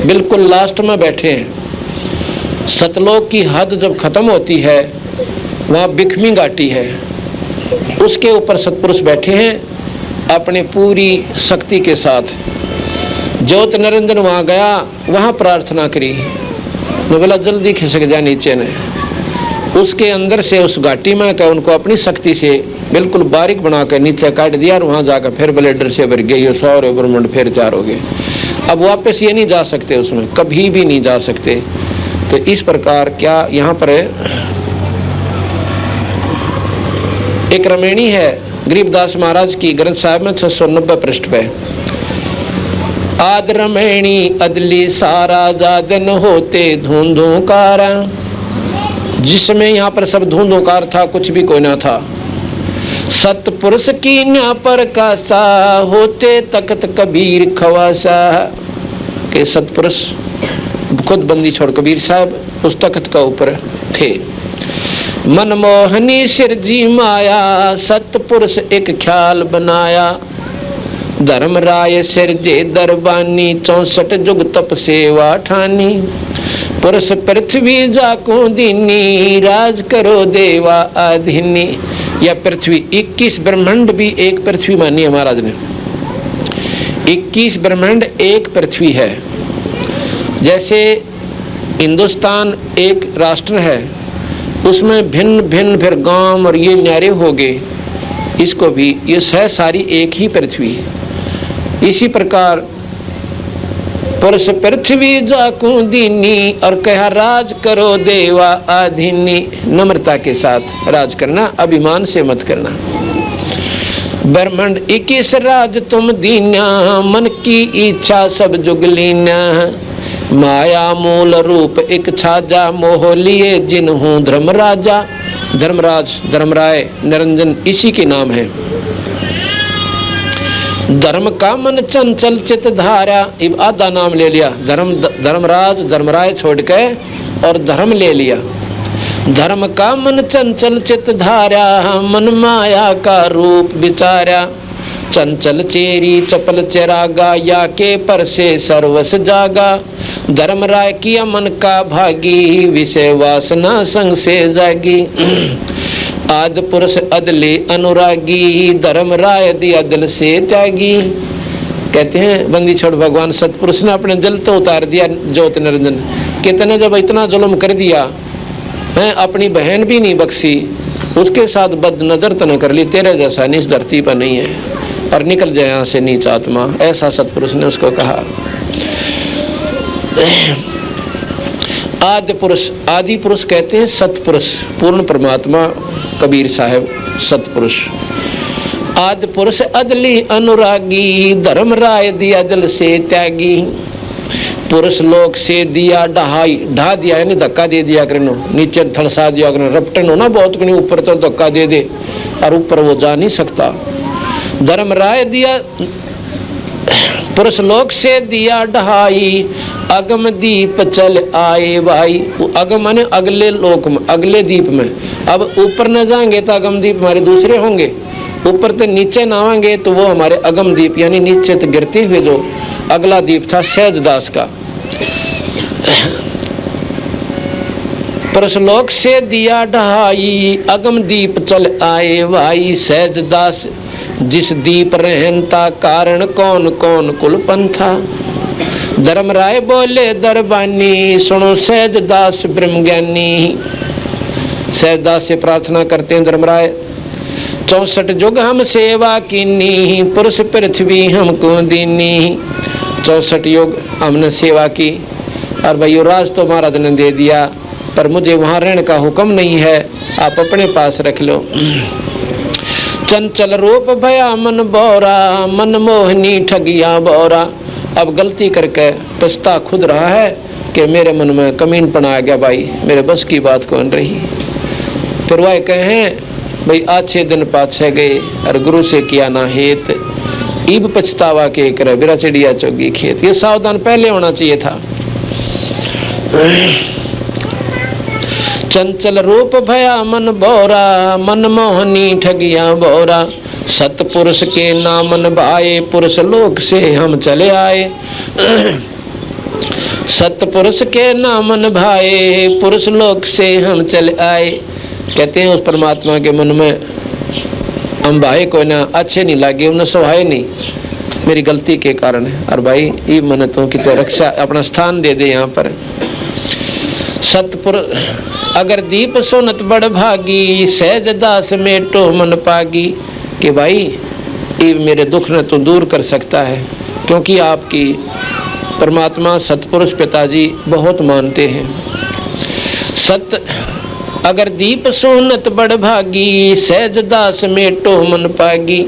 बिल्कुल लास्ट में बैठे हैं। सतलोक की हद जब खत्म होती है वहाँ बिखमी घाटी है, उसके ऊपर सतपुरुष बैठे हैं अपनी पूरी शक्ति के साथ। ज्योत निरंजन वहाँ गया, वहाँ प्रार्थना करी, तो बोला जल्दी खिसक जा नीचे ने। उसके अंदर से उस घाटी में क्या उनको अपनी शक्ति से बिल्कुल बारीक बना कर नीचे काट दिया, और वहाँ जाकर फिर ब्लेडर से भर गए, ये सौर ब्रह्मांड फिर चार हो गए। अब वापस ये नहीं जा सकते, उसमें कभी भी नहीं जा सकते। तो इस प्रकार क्या यहाँ पर एक रमेणी है गरीबदास महाराज की ग्रंथ साहब में 690 पृष्ठ पे, आद रमेणी अदली सारा जादन होते धूंधूकारा, जिसमें यहाँ पर सब धूंधूकार था, कुछ भी कोई ना था। सतपुरुष की न्या पर कासा होते तख्त कबीर खवासा, के सतपुरुष खुद बंदी छोड़ कबीर साहब उस तख्त का ऊपर थे। मनमोहनी सिरजी माया सतपुरुष एक ख्याल बनाया, धर्मराय सिरजे दरबानी 64 जुग तप सेवा ठानी, पुरुष पृथ्वी जाको दीनी राज करो देवा आधीनी। यह पृथ्वी 21 ब्रह्मांड भी एक पृथ्वी मानी है महाराज ने, 21 ब्रह्मांड एक पृथ्वी है। जैसे हिंदुस्तान एक राष्ट्र है, उसमें भिन्न भिन्न फिर गांव और ये न्यारे हो गए, इसको भी ये सारी एक ही पृथ्वी। इसी प्रकार पुरुष पृथ्वी जाकू दीनी और कहा राज करो देवा आधीनी, नम्रता के साथ राज करना, अभिमान से मत करना। ब्रह्मांड 21 राज तुम दीना, मन की इच्छा सब जुगलीना, माया मूल रूप एक छाजा, मोह लिए जिन्हूं धर्मराजा। धर्मराज धर्मराय निरंजन इसी के नाम है। धर्म का मन चंचल चित धारा, इब आधा नाम ले लिया, धर्मराज धर्मराय छोड़ के और धर्म ले लिया। धर्म का मन चंचल चित धारा, मन माया का रूप विचारा, चंचल चेरी चपल चरागा, या के पर से सर्वस जागा। धर्मराय किया मन का भागी, विषय वासना संग से जागी। आद पुरुष अदले अनुरागी, धर्मराय दिया दिल से त्यागी। कहते हैं बंदी छोड़ भगवान सतपुरुष ने अपने दिल तो उतार दिया ज्योत निरंजन। कितने जब इतना जुल्म कर दिया है, अपनी बहन भी नहीं बख्शी, उसके साथ बद नजर तो न कर ली, तेरे जैसा इस धरती पर नहीं है, और निकल जाए यहाँ से नीच आत्मा, ऐसा सतपुरुष ने उसको कहा। आदि पुरुष कहते हैं सतपुरुष, पूर्ण परमात्मा कबीर साहब सतपुरुष। आदि पुरुष अदली अनुरागी, धर्मराय दिया दिल से त्यागी। पुरुष लोक से दिया ढा दिया, यानी धक्का दे दिया करनो, नीचे थड़सा दिया करनो, रपटन हो ना बहुत कहीं, ऊपर तो धक्का दे दे और ऊपर वो जा नहीं सकता। धर्मराय दिया पुरुष लोक से दिया ढहाई, अगम दीप चल आए भाई। अगम माने अगले लोक में, अगले दीप में। अब ऊपर न जाएंगे तो अगम दीप हमारे दूसरे होंगे, ऊपर तो नीचे न आएंगे तो वो हमारे अगम दीप, यानी नीचे तो गिरते हुए जो अगला दीप था सहजदास का। पुरुषलोक से दिया ढहाई, अगम दीप चल आए भाई। सहज दास जिस दीप रहनता, कारण कौन कौन कुल पंथा। धर्मराय बोले दरबानी, सुनो सहज दास ब्रह्म ज्ञानी। सहज दास से प्रार्थना करते हैं धर्मराय, 64 जुग हम सेवा कीनी, पुरुष पृथ्वी हमको दीनी। 64 युग हमने सेवा की और भाई राज तो महाराज ने दे दिया, पर मुझे वहां रहने का हुक्म नहीं है, आप अपने पास रख लो। चंचल रूप भया मन बोरा, मन मोहनी ठगिया बोरा। अब गलती करके पछता खुद रहा है कि मेरे मन में कमीनपन आ गया भाई, मेरे बस की बात कौन रही। फिर वह कहें भाई अच्छे दिन पाछे गए और गुरु से किया ना हेत, ईब पछतावा के करे बिरा चिड़िया चोगी खेत। ये सावधान पहले होना चाहिए था। चंचल रूप भया मन बोरा, मन मोहनी ठगिया बोरा। सतपुरुष के नामन भाए, पुरुष लोक से हम चले आए। सतपुरुष के नामन भाए, पुरुष लोक से हम चले आए। कहते हैं उस परमात्मा के मन में हम भाई को ना अच्छे नहीं लगे, उन्हें सहाय नहीं, मेरी गलती के कारण है। और भाई ये मन तो कि रक्षा अपना स्थान दे दे यहाँ पर। सतपुरुष अगर दीप सोनत बड़ भागी, सहज दास मेटो मन पागी। कि भाई ये मेरे दुख ने तो दूर कर सकता है, क्योंकि आपकी परमात्मा सतपुरुष पिताजी बहुत मानते हैं। सत अगर दीप सोनत बड़ भागी, सहज दास मेटो मन पागी।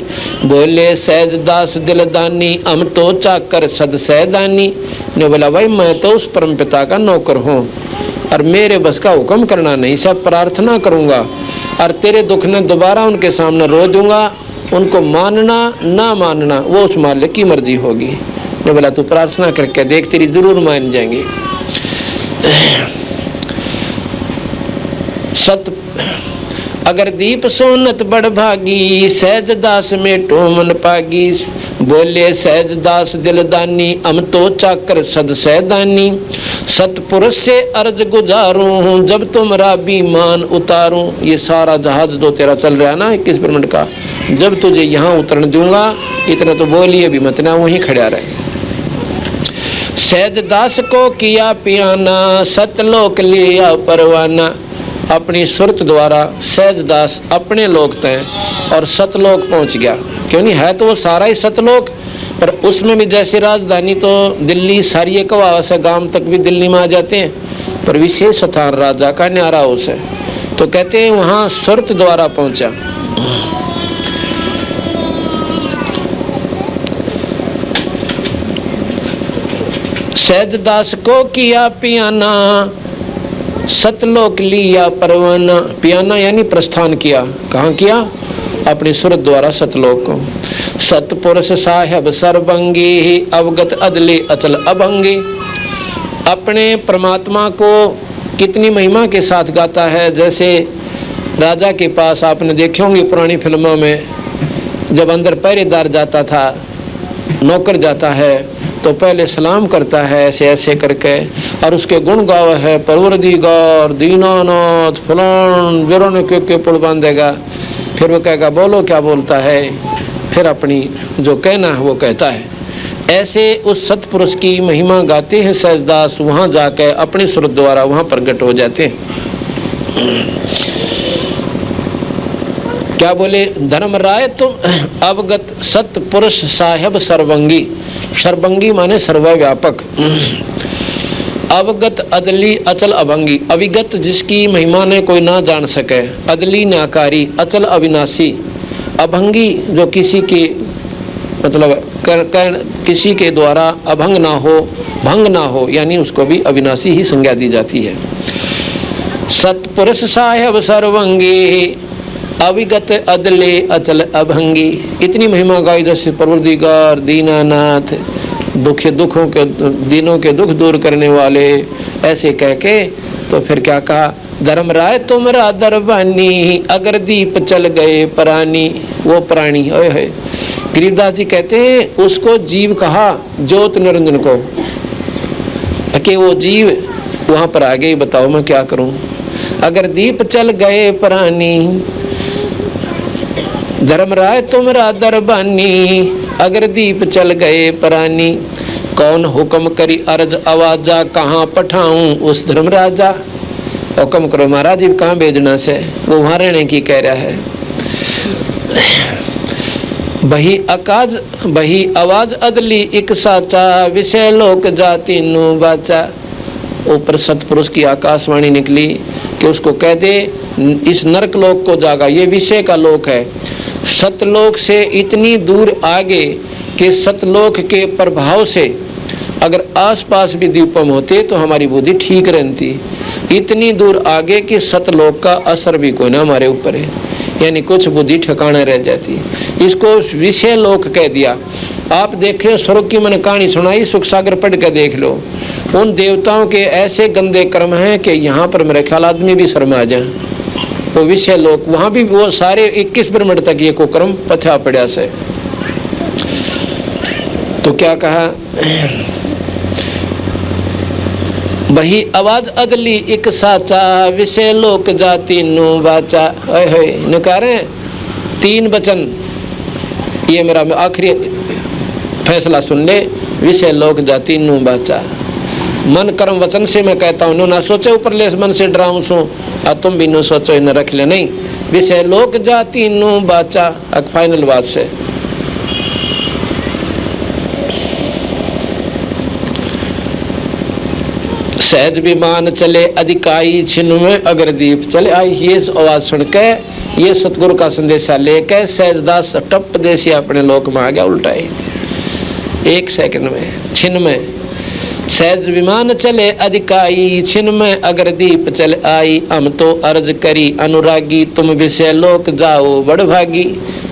बोले सहज दास दिलदानी, हम तो चाकर सद सहदानी। ने बोला भाई मैं तो उस परम पिता का नौकर हूँ और मेरे बस का हुक्म करना नहीं, सब प्रार्थना करूंगा और तेरे दुख ने दोबारा उनके सामने रो दूंगा। उनको मानना ना मानना वो उस मालिक की मर्जी होगी। ने बोला तू प्रार्थना करके देख, तेरी जरूर मान जाएंगे। सत अगर दीप सोनत बड़ भागी, सहज दास मेटो मन पागी। बोले सहज दास दिलदानी, हम तो चाकर सद सहदानी। सतपुरुष से अर्ज गुजारूं, जब तुमरा बीमान उतारूं। ये सारा जहाज जो तेरा चल रहा है ना 21 ब्रह्मांड का, जब तुझे यहाँ उतरने दूंगा, इतना तो बोलिए भी मत ना, वहीं खड़ा रहे। सहज दास को किया पियाना, सतलोक लिया परवाना। अपनी सुरत द्वारा सहज दास अपने लोक तय और सतलोक पहुंच गया। क्यों नहीं है तो वो सारा ही सतलोक, पर उसमें भी जैसे राजधानी तो दिल्ली सारी एक से गांव तक भी दिल्ली में आ जाते हैं, पर विशेष स्थान राजा का न्यारा हाउस है, तो कहते हैं वहां सुरत द्वारा पहुंचा। सहज दास को किया पियाना, सतलोक लिया परवाना। पियाना यानी प्रस्थान किया, कहाँ किया? अपनी सुरत द्वारा सतलोक को। सतपुरुष साहेब सर्वंगी, अवगत अदले अचल अभंगी। अपने परमात्मा को कितनी महिमा के साथ गाता है। जैसे राजा के पास आपने देखे होंगे पुरानी फिल्मों में, जब अंदर पहरेदार जाता था, नौकर जाता है तो पहले सलाम करता है ऐसे ऐसे करके, और उसके गुण गावा है, परवरदिगार दीनानाथ फलान बिरोने के पुल बांधेगा। फिर वो कहेगा बोलो क्या बोलता है, फिर अपनी जो कहना है वो कहता है। ऐसे उस सतपुरुष की महिमा गाते हैं सहजदास, वहां जाकर अपनी सुरत द्वारा वहां प्रकट हो जाते हैं। क्या बोले? धर्मराय तुम अवगत सतपुरुष साहेब सर्वंगी। सर्वंगी माने सर्वव्यापक। अवगत अदली अचल अभंगी। अविगत जिसकी महिमा ने कोई ना जान सके, अदली नाकारी, अचल अविनाशी, अभंगी जो किसी की मतलब किसी के द्वारा अभंग ना हो, भंग ना हो, यानी उसको भी अविनाशी ही संज्ञा दी जाती है। सतपुरुष साहेब सर्वंगी, अविगत अदले अचल अभंगी। इतनी महिमा गाई जैसे परवरदिगार दीनानाथ, दुखों के दिनों के दुख दूर करने वाले, ऐसे कह के तो फिर क्या कहा? धर्मराय तुमरा दरबानी, अगर दीप चल गए प्राणी। वो प्राणी है गरीबदास जी कहते हैं उसको जीव कहा, ज्योत निरंजन को, कि वो जीव वहां पर आ गए, बताओ मैं क्या करूं। अगर दीप चल गए प्राणी, धर्मराय तुमरा दरबानी। अगर दीप चल गए प्राणी, कौन हुक्म करी अर्ज आवाजा, कहाँ पठाऊं उस धर्मराजा। हुक्म करो महाराज जी कहाँ भेजना से, वो वहां रहने की कह रहा है। बही आवाज अदली एक साचा, विषय लोक जाति नु बाचा। ऊपर सतपुरुष की आकाशवाणी निकली कि उसको कह दे इस नरक लोक को जागा, ये विषय का लोक है। सतलोक से इतनी दूर आगे कि सतलोक के प्रभाव से अगर आसपास भी दीपम होते तो हमारी बुद्धि ठीक रहती। इतनी दूर आगे कि सतलोक का असर भी कोई ना हमारे ऊपर है, यानी कुछ बुद्धि ठिकाने रह जाती। इसको विषय लोक कह दिया। आप देखे स्वर्ग की मैंने कहानी सुनाई, सुख सागर पढ़ के देख लो। उन देवताओं के ऐसे गंदे कर्म हैं कि यहाँ पर मेरे ख्याल आदमी भी शर्मा जाए। वो विषय लोक, वहां भी वो सारे 21 ब्रह्मंड तक ये कुकर्म पथ्या पड़ा से। तो क्या कहा, वही आवाज अदली एक साचा, विषय लोक जाति नु बाचा। नकारे 3 वचन, ये मेरा आखिरी फैसला सुन ले, विषय लोक जाति नु बाचा। मन कर्म वचन से मैं कहता हूँ, ना सोचे ऊपर ले मन से डराऊं सू, और तुम भी न सोचो न रख ले, नहीं। विषय लोक जाति नु बाचा, फाइनल बात से। सहज विमान चले अधिकाई, छिन्न में अगर दीप चले आई। ये आवाज सुन के, ये सतगुरु का संदेशा लेके सहजदास टप देसी अपने लोक में आ गया उल्टा ही 1 सेकंड में, छिन्न में। सहज विमान चले अधिकाई, छिन्न में अगर दीप चले आई। हम तो अर्ज करी अनुरागी, तुम विषय लोक जाओ बड़भागी।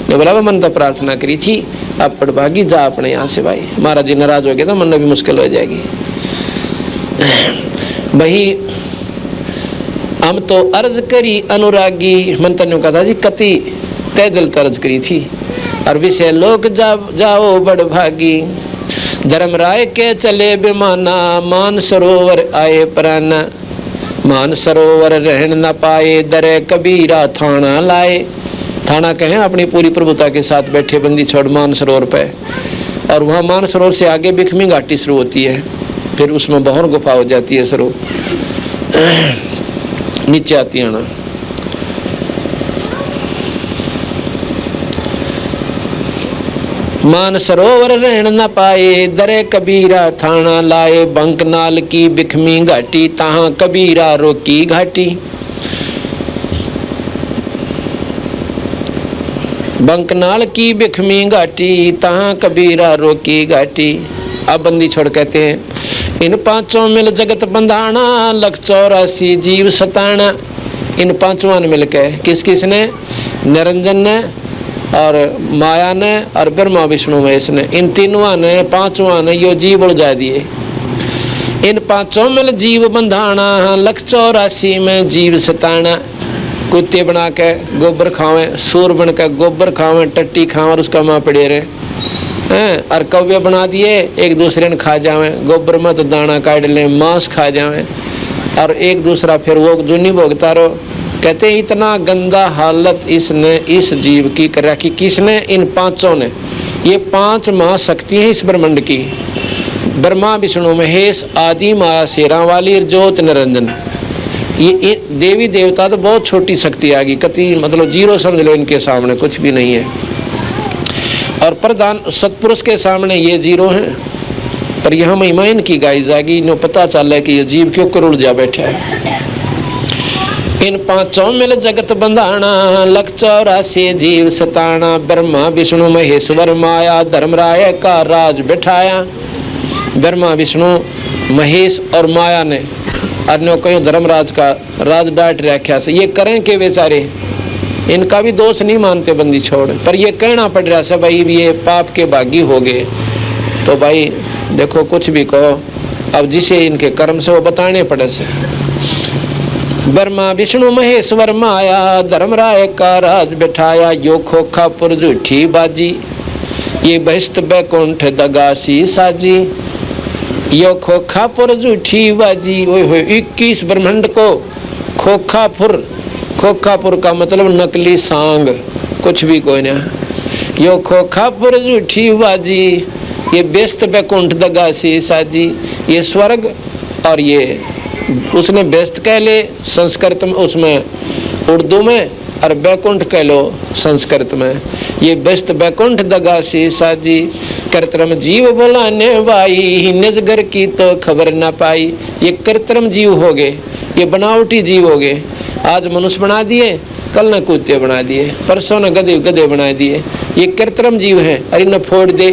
ने बोला मन तो प्रार्थना करी थी, अब बड़भागी जा अपने यहाँ से भाई। महाराज जी नाराज हो गए तो मन भी मुश्किल हो जाएगी। वही हम तो अर्ज करी अनुरागी, मन तन्यू कहा जी कति तय दिल अर्ज करी थी। और विषय लोक जाओ बड़भागी, धर्मराय के चले विमाना, मान सरोवर आए प्राणा। मान सरोवर रहन न पाए, दरे कबीरा थाना लाए। थाना कहें अपनी पूरी प्रभुता के साथ बैठे बंदी छोड़ मान सरोवर पे। और वहाँ मान सरोवर से आगे बिखमी घाटी शुरू होती है, फिर उसमें बहुत गुफा हो जाती है सरो नीचे आती है ना। मान सरोवर रहन न पाए, दरे कबीरा थाना लाए। बंकनाल की बिखमी घाटी, तहां कबीरा रोकी घाटी। बंकनाल की बिखमी घाटी, तहां कबीरा रोकी घाटी। अब बंदी छोड़ कहते हैं, इन 5 मिल जगत बंधाना, लख 84 जीव सताना। इन 5 ने मिलकर, किस किस ने, निरंजन ने और माया ने और ब्रह्मा विष्णु महेश ने, इन 3 ने 5 ने यो जीव उलझा दिए। इन 5 मिल जीव बंधाना, लख 84 में जीव सताना। कुत्ते बना के गोबर खावे, सूर बन के गोबर खावे, टट्टी खावे और उसका माँ पड़े रहे हैं। और कव्य बना दिए, एक दूसरे ने खा जावे, गोबर में तो दाना काट ले, मांस खा जावे और एक दूसरा फिर वो दुनी भोगता रहो। कहते इतना गंदा हालत इसने इस जीव की कर रखी। किसने, इन 5 ने। ये 5 महाशक्ति है इस ब्रह्मांड की, ब्रह्मा विष्णु महेश आदि माया शेरा वाली ज्योत निरंजन। ये देवी देवता तो बहुत छोटी शक्ति आ गई, कति मतलब 0 समझ लो, इनके सामने कुछ भी नहीं है। और प्रधान सतपुरुष के सामने ये 0 है। पर यह महिमा इनकी गाई जागी, इन्हें पता चल है कि ये जीव क्यों करुड़ जा बैठा है। इन 5 मिल जगत बंधाना, लख 84 जीव सताना। ब्रह्मा विष्णु महेश्वर माया, धर्मराय का राज बिठाया। ब्रह्मा विष्णु महेश और माया ने अन्यों कहीं धर्मराज का राज डाट रखा से। ये करें के बेचारे, इनका भी दोष नहीं मानते बंदी छोड़, पर ये कहना पड़ रहा है भाई ये पाप के भागी हो गए। तो भाई देखो कुछ भी कहो, अब जिसे इनके कर्म से वो बताने पड़े से। ब्रह्मा विष्णु महेश्वर माया, धर्मराय का राज बिठाया। यो खोखापुर झूठी बाजी, ये बहिष्ट बैकुंठ दगासी साजी। यो खोखापुर झूठी बाजी, 21 ब्रह्मांड को खोखापुर, खोखापुर का मतलब नकली सांग, कुछ भी कोई ना। यो खोखापुर झूठी बाजी, ये व्यस्त बैकुंठ दगासी साजी। ये स्वर्ग और ये उसने व्यस्त कह ले संस्कृत में, उसमें उर्दू में, और बैकुंठ कह लो संस्कृत में। ये व्यस्त बैकुंठ दगासी साजी, कृत्रिम जीव बुलाने भाई, निज घर की तो खबर ना पाई। ये कृत्रिम जीव हो गए, ये बनावटी जीव हो गए। आज मनुष्य बना दिए, कल न कुत्ते बना दिए, परसों न गधे गधे बना दिए। ये कृत्रिम जीव है। अरे न फोड़ दे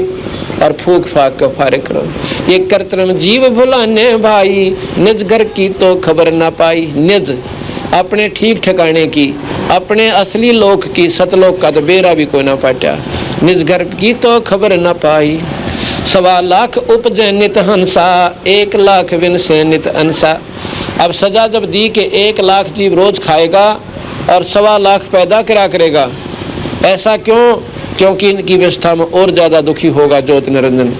और फूक फाक का फारे करो। ये कृत्रिम जीव भुलाने भाई, निज घर की तो खबर ना पाई। निज अपने ठीक ठिकाने की, अपने असली लोक की, सतलोक का तो बेरा भी कोई ना पाटा। निज घर की तो खबर ना पाई। 1.25 लाख उपजे नित हंसा, 1 लाख विन से नित अंसा। अब सजा जब दी के 1 लाख जीव रोज खाएगा और 1.25 लाख पैदा करा करेगा। ऐसा क्यों? क्योंकि इनकी व्यवस्था में और ज्यादा दुखी होगा ज्योति निरंजन।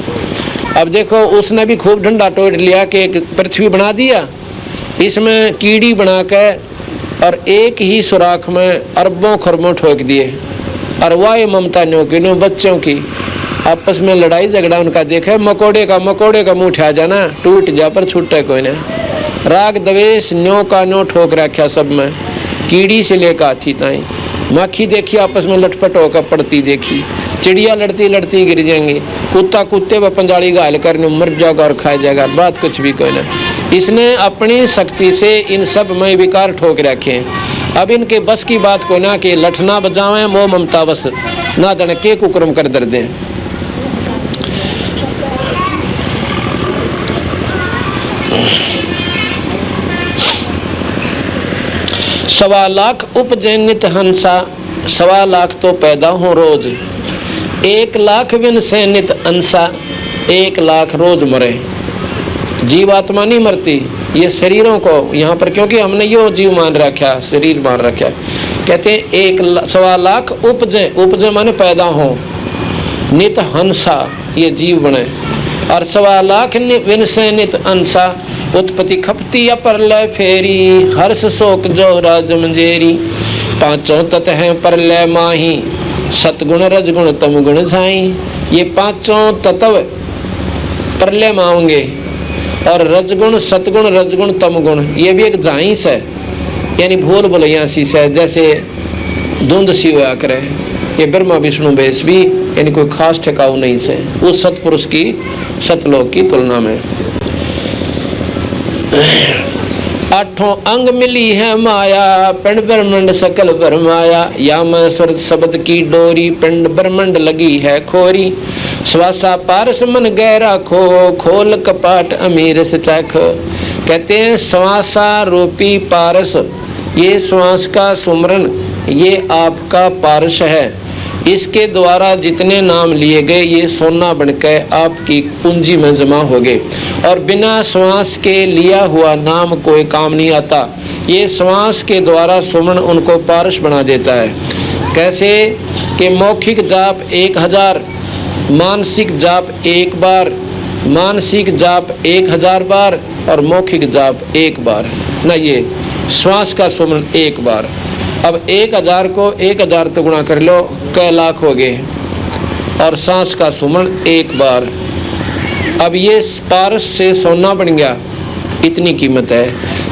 अब देखो, उसने भी खूब डंडा तोड़ लिया कि एक पृथ्वी बना दिया, इसमें कीड़ी बना के और एक ही सुराख में अरबों खरबों ठोक दिए। और वाह ममता नो बच्चों की आपस में लड़ाई झगड़ा उनका देखे। मकोड़े का मुंह उठा जाना, टूट जा पर छूटे कोई ना। राग द्वेष न्यो का न्यो ठोक रखा सब में, कीड़ी से लेकर हाथी ताई। माखी देखी आपस में लटपट होकर पड़ती देखी, चिड़िया लड़ती लड़ती गिर जाएंगी, कुत्ता कुत्ते व पंजाली घायल करने मर जाएगा और खा जाएगा, बात कुछ भी कोई ना। इसने अपनी शक्ति से इन सब में विकार ठोक रखे। अब इनके बस की बात को ना कि लठना बजावे, मोह ममता बस ना दणके कुकरम कर दर दे। सवा लाख उपजे नित हंसा, 1.25 लाख तो पैदा हो रोज। 1 लाख विन से नित अंसा, 1 लाख रोज मरे। जीवात्मा नहीं मरती, ये शरीरों को यहाँ पर, क्योंकि हमने यो जीव मान रखा, शरीर मान रखा। कहते हैं 1.25 लाख उपजे, उपजे माने पैदा हो, नित हंसा ये जीव बने, और 1.25 लाख विन से नित अंसा। उत्पत्ति खपती अपरलय फेरी, हर्ष शोक जो राज मंजेरी। 5 तत्व हैं परलय माही, सतगुण रजगुण तम गुण साई। ये 5 तत्व परलय माओगे, और रजगुण सतगुण रजगुण तम गुण ये भी एक झांस है, यानी भूल भुलैया सी से, जैसे धुंध सी हुआ करे। ये ब्रह्मा विष्णु बेस भी यानी कोई खास ठिकाऊ नहीं से उस सतपुरुष की सतलोक की तुलना में। 8 अंग मिली है माया, पिंड ब्रह्मंड सकल भरमाया। या मैं स्वर शब्द की डोरी, पिंड ब्रह्मंड लगी है खोरी। श्वासा पारस मन गहरा खो, खोल कपाट अमीर से चख। कहते हैं श्वासा रूपी पारस, ये श्वास का सुमरन, ये आपका पारस है। इसके द्वारा जितने नाम लिए गए ये सोना बनकर आपकी पूंजी में जमा हो गए, और बिना श्वास के लिया हुआ नाम कोई काम नहीं आता। ये श्वास के द्वारा सुमन उनको पारस बना देता है। कैसे कि मौखिक जाप 1000, मानसिक जाप 1 बार, मानसिक जाप 1000 बार, और मौखिक जाप 1 बार ना। ये श्वास का सुमन 1 बार। अब 1000 को 1000 तो गुणा कर लो, कै लाख हो गए, और सांस का सुमन 1 बार। अब ये पारस से सोना बन गया, इतनी कीमत है।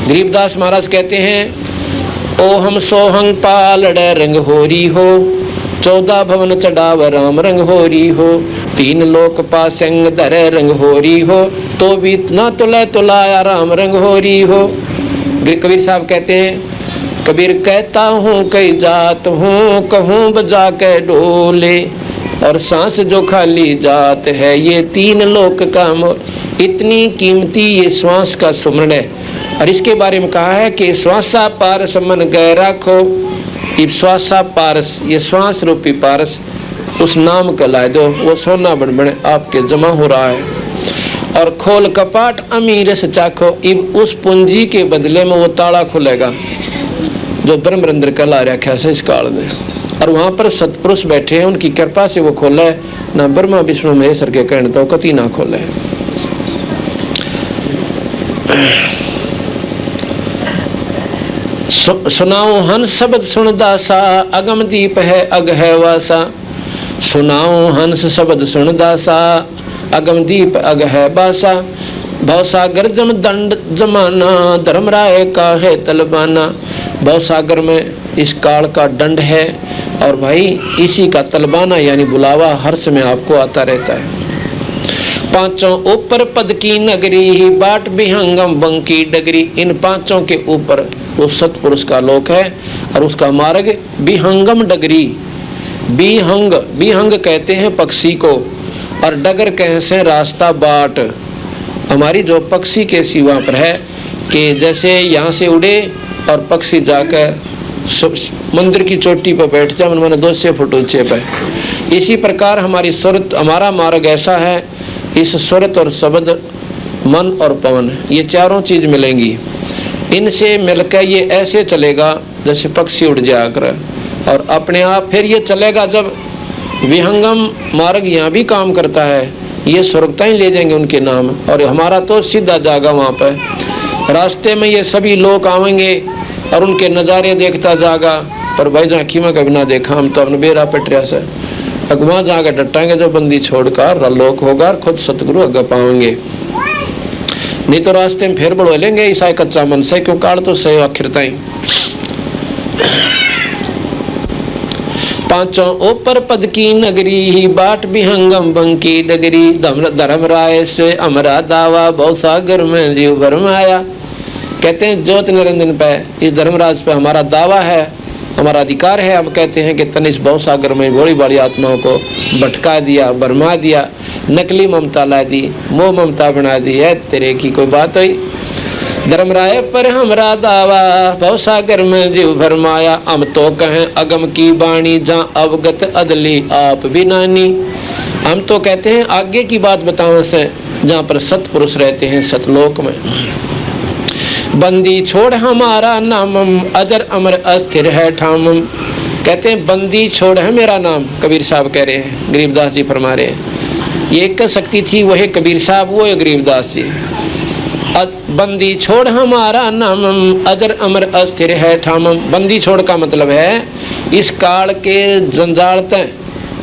गरीबदास महाराज कहते हैं ओहम सोहंग पालड़ रंग होरी हो, 14 भवन चढ़ाव राम रंग होरी हो। 3 लोक पासंग धर रंग होरी हो, तो भी ना तुला तुलाया राम रंग होरी हो। कबीर साहब कहते हैं, कबीर कहता हूँ कई जात हूँ, कहूँ बजा के डोले, और सांस जो खाली जात है ये 3 लोक का मोल। इतनी कीमती ये श्वास का सुमरण है। और इसके बारे में कहा है कि श्वासा पारस मन गए राखो। ये श्वासा पारस, ये श्वास रूपी पारस, उस नाम का ला दो, वो सोना बन बने आपके जमा हो रहा है। और खोल कपाट अमीर से चाखो, इब उस पूंजी के बदले में वो ताला खुलेगा जो ब्रह्मरंद्र का ला रखा है इस काल में। और वहां पर सतपुरुष बैठे हैं, उनकी कृपा से वो खोला है। ना ब्रह्मा विष्णु महेश्वर के कहने तो कति ना खोले। सुनाओ हंस शब्द सुन दासा, अगम दीप है अग है वासा। सुनाओ हंस शब्द सुन दासा, अगम दीप अग है बासा। भवसागर जम दंड जमाना, धर्मराय का है तलबाना। भवसागर में इस काल का दंड है और भाई इसी का तलबाना यानी बुलावा हर समय आपको आता रहता है। पांचों ऊपर पद की नगरी, बाट विहंगम बंकी डगरी। इन पांचों के ऊपर वो सतपुरुष का लोक है और उसका मार्ग विहंगम डगरी। विहंग, विहंग कहते हैं पक्षी को और डगर कहते हैं रास्ता बाट। हमारी जो पक्षी के सिवा पर है कि जैसे यहाँ से उड़े और पक्षी जाकर मंदिर की चोटी पर बैठ जाए, मैंने 200 फुट ऊंचे पर। इसी प्रकार हमारी सुरत, हमारा मार्ग ऐसा है, इस सुरत और शब्द, मन और पवन, ये चारों चीज मिलेंगी। इनसे मिलकर ये ऐसे चलेगा जैसे पक्षी उड़ जाकर और अपने आप फिर ये चलेगा। जब विहंगम मार्ग यहाँ भी काम करता है, ये स्वर्गता ही ले जाएंगे उनके नाम और हमारा तो सीधा जाएगा वहाँ पर। रास्ते में ये सभी लोग आवेंगे और उनके नज़ारे देखता जाएगा, पर भाई झांकी में कभी ना देखा, हम तो अपने बेरा पटरिया से अगवा जाकर डटाएंगे जो बंदी छोड़कर लोक होगा और खुद सतगुरु अग पाएंगे। नहीं तो रास्ते में फिर बढ़ो लेंगे ईसा कच्चा मन से, क्यों काल तो सही आखिर ताई। पांचों ऊपर पद की नगरी, बाट विहंगम बंकी डगरी। धर्मराय से अमरा दावा, भवसागर में जीव भरमाया। कहते हैं ज्योत निरंजन पे, इस धर्मराज पे हमारा दावा है, हमारा अधिकार है। अब कहते हैं कि तनिष भवसागर में बड़ी बड़ी आत्माओं को भटका दिया, भरमा दिया, नकली ममता ला दी, मोह ममता बना दी है। तेरे की कोई बात हुई? धर्मराय पर हमरा दावा, भवसागर में जीव भरमाया। हम तो कहें अगम की बाणी, जहाँ अवगत अदली आप भी नानी। हम तो कहते हैं आगे की बात बताओ से, जहाँ पर सतपुरुष रहते हैं सतलोक में। बंदी छोड़ हमारा नामम, अजर अमर अस्थिर है ठामम। कहते हैं बंदी छोड़ है मेरा नाम, कबीर साहब कह रहे हैं, गरीबदास जी फरमा रहे हैं। ये एक शक्ति थी, वही कबीर साहब, वो है गरीबदास जी। बंदी छोड़ हमारा नामम, अजर अमर अस्थिर है ठामम। बंदी छोड़ का मतलब है इस काल के जंजाल तक,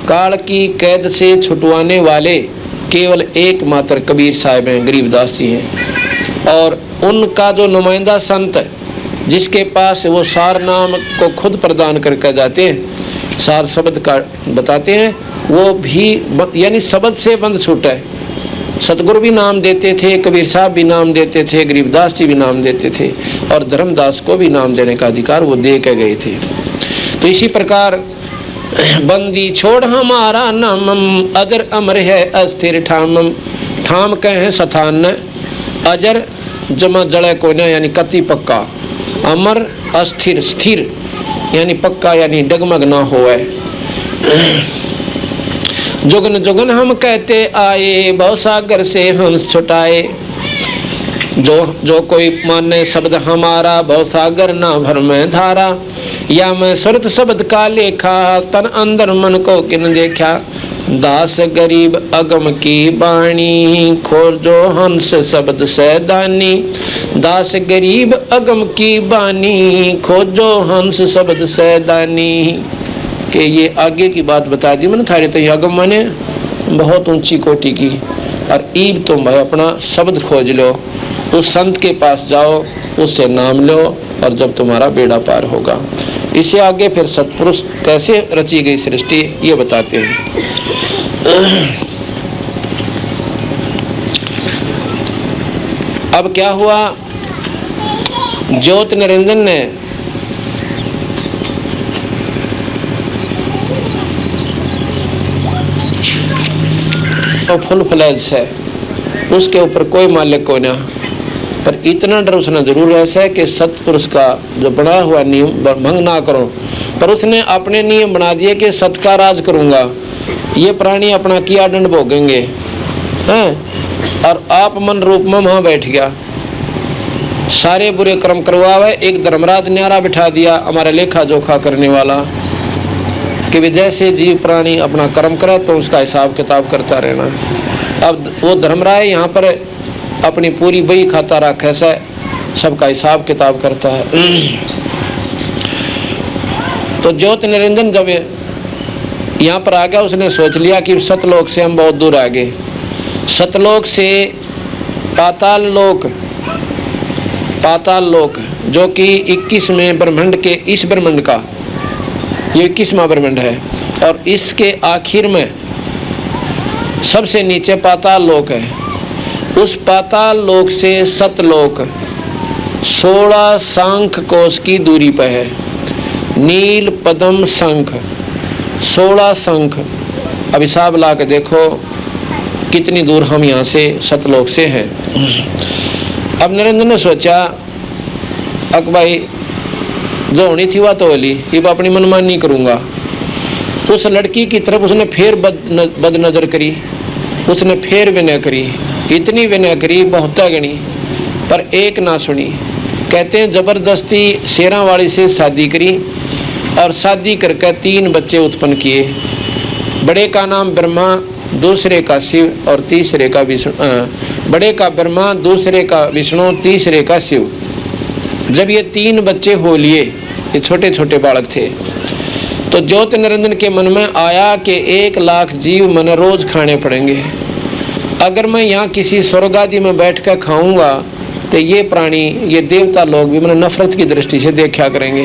काल की कैद से छुटवाने वाले केवल एकमात्र कबीर साहब हैं, गरीबदास जी हैं। और उनका जो नुमाइंदा संत जिसके पास वो सार नाम को खुद प्रदान करके जाते हैं, सार शब्द का बताते हैं, वो भी यानी शब्द से बंद छूटा है। सतगुरु भी नाम देते थे, कबीर साहब भी नाम देते थे, गरीबदास जी भी नाम देते थे और धर्मदास को भी नाम देने का अधिकार वो दे के गए थे। तो इसी प्रकार बंदी छोड़ हमारा नामम, अजर अमर है अस्थिर ठामम। ठाम कहे स्थान, अजर जमा जड़े कोना यानी कति पक्का, अमर अस्थिर स्थिर यानी पक्का यानी डगमग ना होए। जुगन जुगन हम कहते आए, भवसागर से हम छुटाए। जो कोई माने शब्द हमारा, भवसागर ना भर में धारा। या मैं सुरत शब्द का लेखा, तन अंदर मन को किन देखा। दास गरीब अगम की बाणी, खोजो हंस शब्द सैदानी। दास गरीब अगम की बानी, खोजो हंस शब्द सैदानी। कि ये आगे की बात बता दी मैंने थारे, तो अगम माने बहुत ऊंची कोटि की, और ईब तुम भाई अपना शब्द खोज लो, उस संत के पास जाओ, उससे नाम लो और जब तुम्हारा बेड़ा पार होगा। इसे आगे फिर सतपुरुष कैसे रची गई सृष्टि ये बताते हैं। अब क्या हुआ, ज्योत निरंजन ने तो फुल फ्लैज है, उसके ऊपर कोई मालिक को ना, पर इतना डर उसने जरूर ऐसा है कि सतपुरुष का जो बना हुआ नियम भंग ना करो। पर उसने अपने नियम बना दिए कि सत का राज करूंगा, ये प्राणी अपना किया दंड भोगेंगे हैं, और आप मन रूप में वहां बैठ गया, सारे बुरे कर्म करवावे। एक धर्मराज न्यारा बिठा दिया, हमारा लेखा जोखा करने वाला, कि जैसे जीव प्राणी अपना कर्म करे तो उसका हिसाब किताब करता रहना। अब वो धर्मराय यहाँ पर अपनी पूरी बही खाता रखे से सबका हिसाब किताब करता है। तो ज्योति निरंजन जब यहाँ पर आ गया, उसने सोच लिया कि सतलोक से हम बहुत दूर आ गए। सतलोक से पाताल लोक जो कि 21वें ब्रह्मांड के, इस ब्रह्मांड का ये 21वां ब्रह्मांड है, और इसके आखिर में सबसे नीचे पाताल लोक है। उस पाताल लोक से सतलोक 16 शंख कोश की दूरी पर है। नील पद्म शंख 16 शंख। अब हिसाब ला के देखो कितनी दूर हम यहाँ से सतलोक से हैं। अब निरंजन ने सोचा, अक भाई जो होनी थी वह तो होली, अब अपनी मनमानी करूँगा। उस लड़की की तरफ उसने फिर बद नजर करी, उसने फिर विनय करी, इतनी विनय करी बहुत गणी, पर एक ना सुनी। कहते हैं जबरदस्ती शेरा वाली से शादी करी, और शादी करके 3 बच्चे उत्पन्न किए। बड़े का नाम ब्रह्मा, दूसरे का शिव और तीसरे का विष्णु। बड़े का ब्रह्मा, दूसरे का विष्णु, तीसरे का शिव। जब ये 3 बच्चे हो लिए, ये छोटे छोटे बालक थे, तो ज्योति निरंजन के मन में आया कि 1 लाख जीव मैंने रोज खाने पड़ेंगे। अगर मैं यहाँ किसी स्वर्ग आदि में बैठ कर खाऊंगा तो ये प्राणी, ये देवता लोग भी मैंने नफरत की दृष्टि से देखा करेंगे।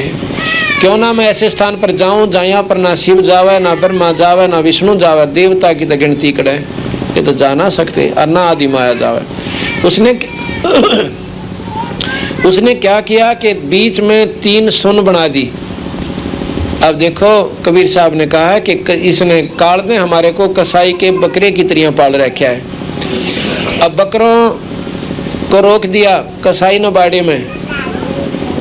क्यों ना मैं ऐसे स्थान पर जाऊं जहाँ पर ना शिव जावे, ना ब्रह्मा जावे, ना विष्णु जावे, देवता की तो गिनती करे, ये तो जा ना सकते, और ना आदि माया जावे। उसने क्या किया कि बीच में 3 सुन बना दी। अब देखो कबीर साहब ने कहा है कि इसने काल ने हमारे को कसाई के बकरे की तरह पाल रखा है। अब बकरों को रोक दिया कसाई ने बाड़े में,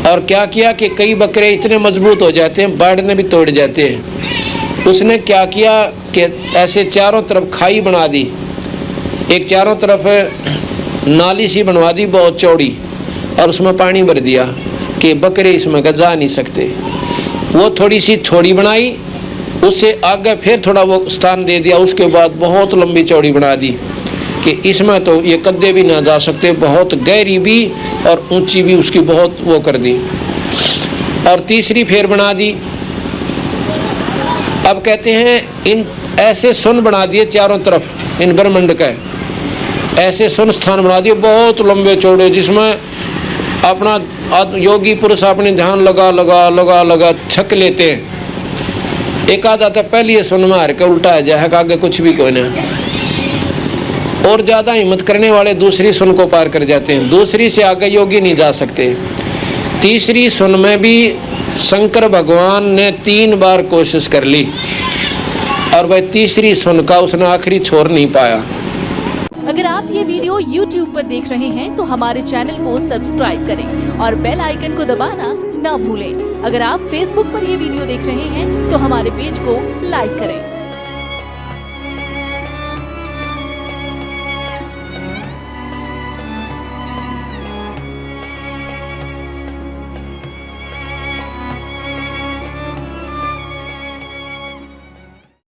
और क्या किया कि कई बकरे इतने मजबूत हो जाते हैं बाड़ने भी तोड़ जाते हैं। उसने क्या किया कि ऐसे चारों तरफ खाई बना दी, एक चारों तरफ नाली सी बनवा दी बहुत चौड़ी, और उसमें पानी भर दिया कि बकरे इसमें जा नहीं सकते। वो थोड़ी सी छोड़ी बनाई, उससे आगे फिर थोड़ा वो स्थान दे दिया, उसके बाद बहुत लंबी चौड़ी बना दी कि इसमें तो ये कद्दे भी ना जा सकते, बहुत गहरी भी और ऊंची भी उसकी बहुत वो कर दी। और तीसरी फेर बना दी। अब कहते हैं इन ऐसे सुन बना दिए चारों तरफ, इन ब्रह्मांड का ऐसे सुन स्थान बना दिए बहुत लंबे चौड़े, जिसमें अपना योगी पुरुष अपने ध्यान लगा लगा लगा लगा थक लेते हैं। एक आधा तो पहले सुन मार के उल्टा है जाए, आगे कुछ भी कोई नहीं। और ज्यादा हिम्मत करने वाले दूसरी सुन को पार कर जाते हैं, दूसरी से आगे योगी नहीं जा सकते। तीसरी सुन में भी शंकर भगवान ने 3 बार कोशिश कर ली, और वह तीसरी सुन का उसने आखिरी छोड़ नहीं पाया। अगर आप ये वीडियो YouTube पर देख रहे हैं तो हमारे चैनल को सब्सक्राइब करें और बेल आइकन को दबाना ना भूलें। अगर आप Facebook पर ये वीडियो देख रहे हैं तो हमारे पेज को लाइक करें।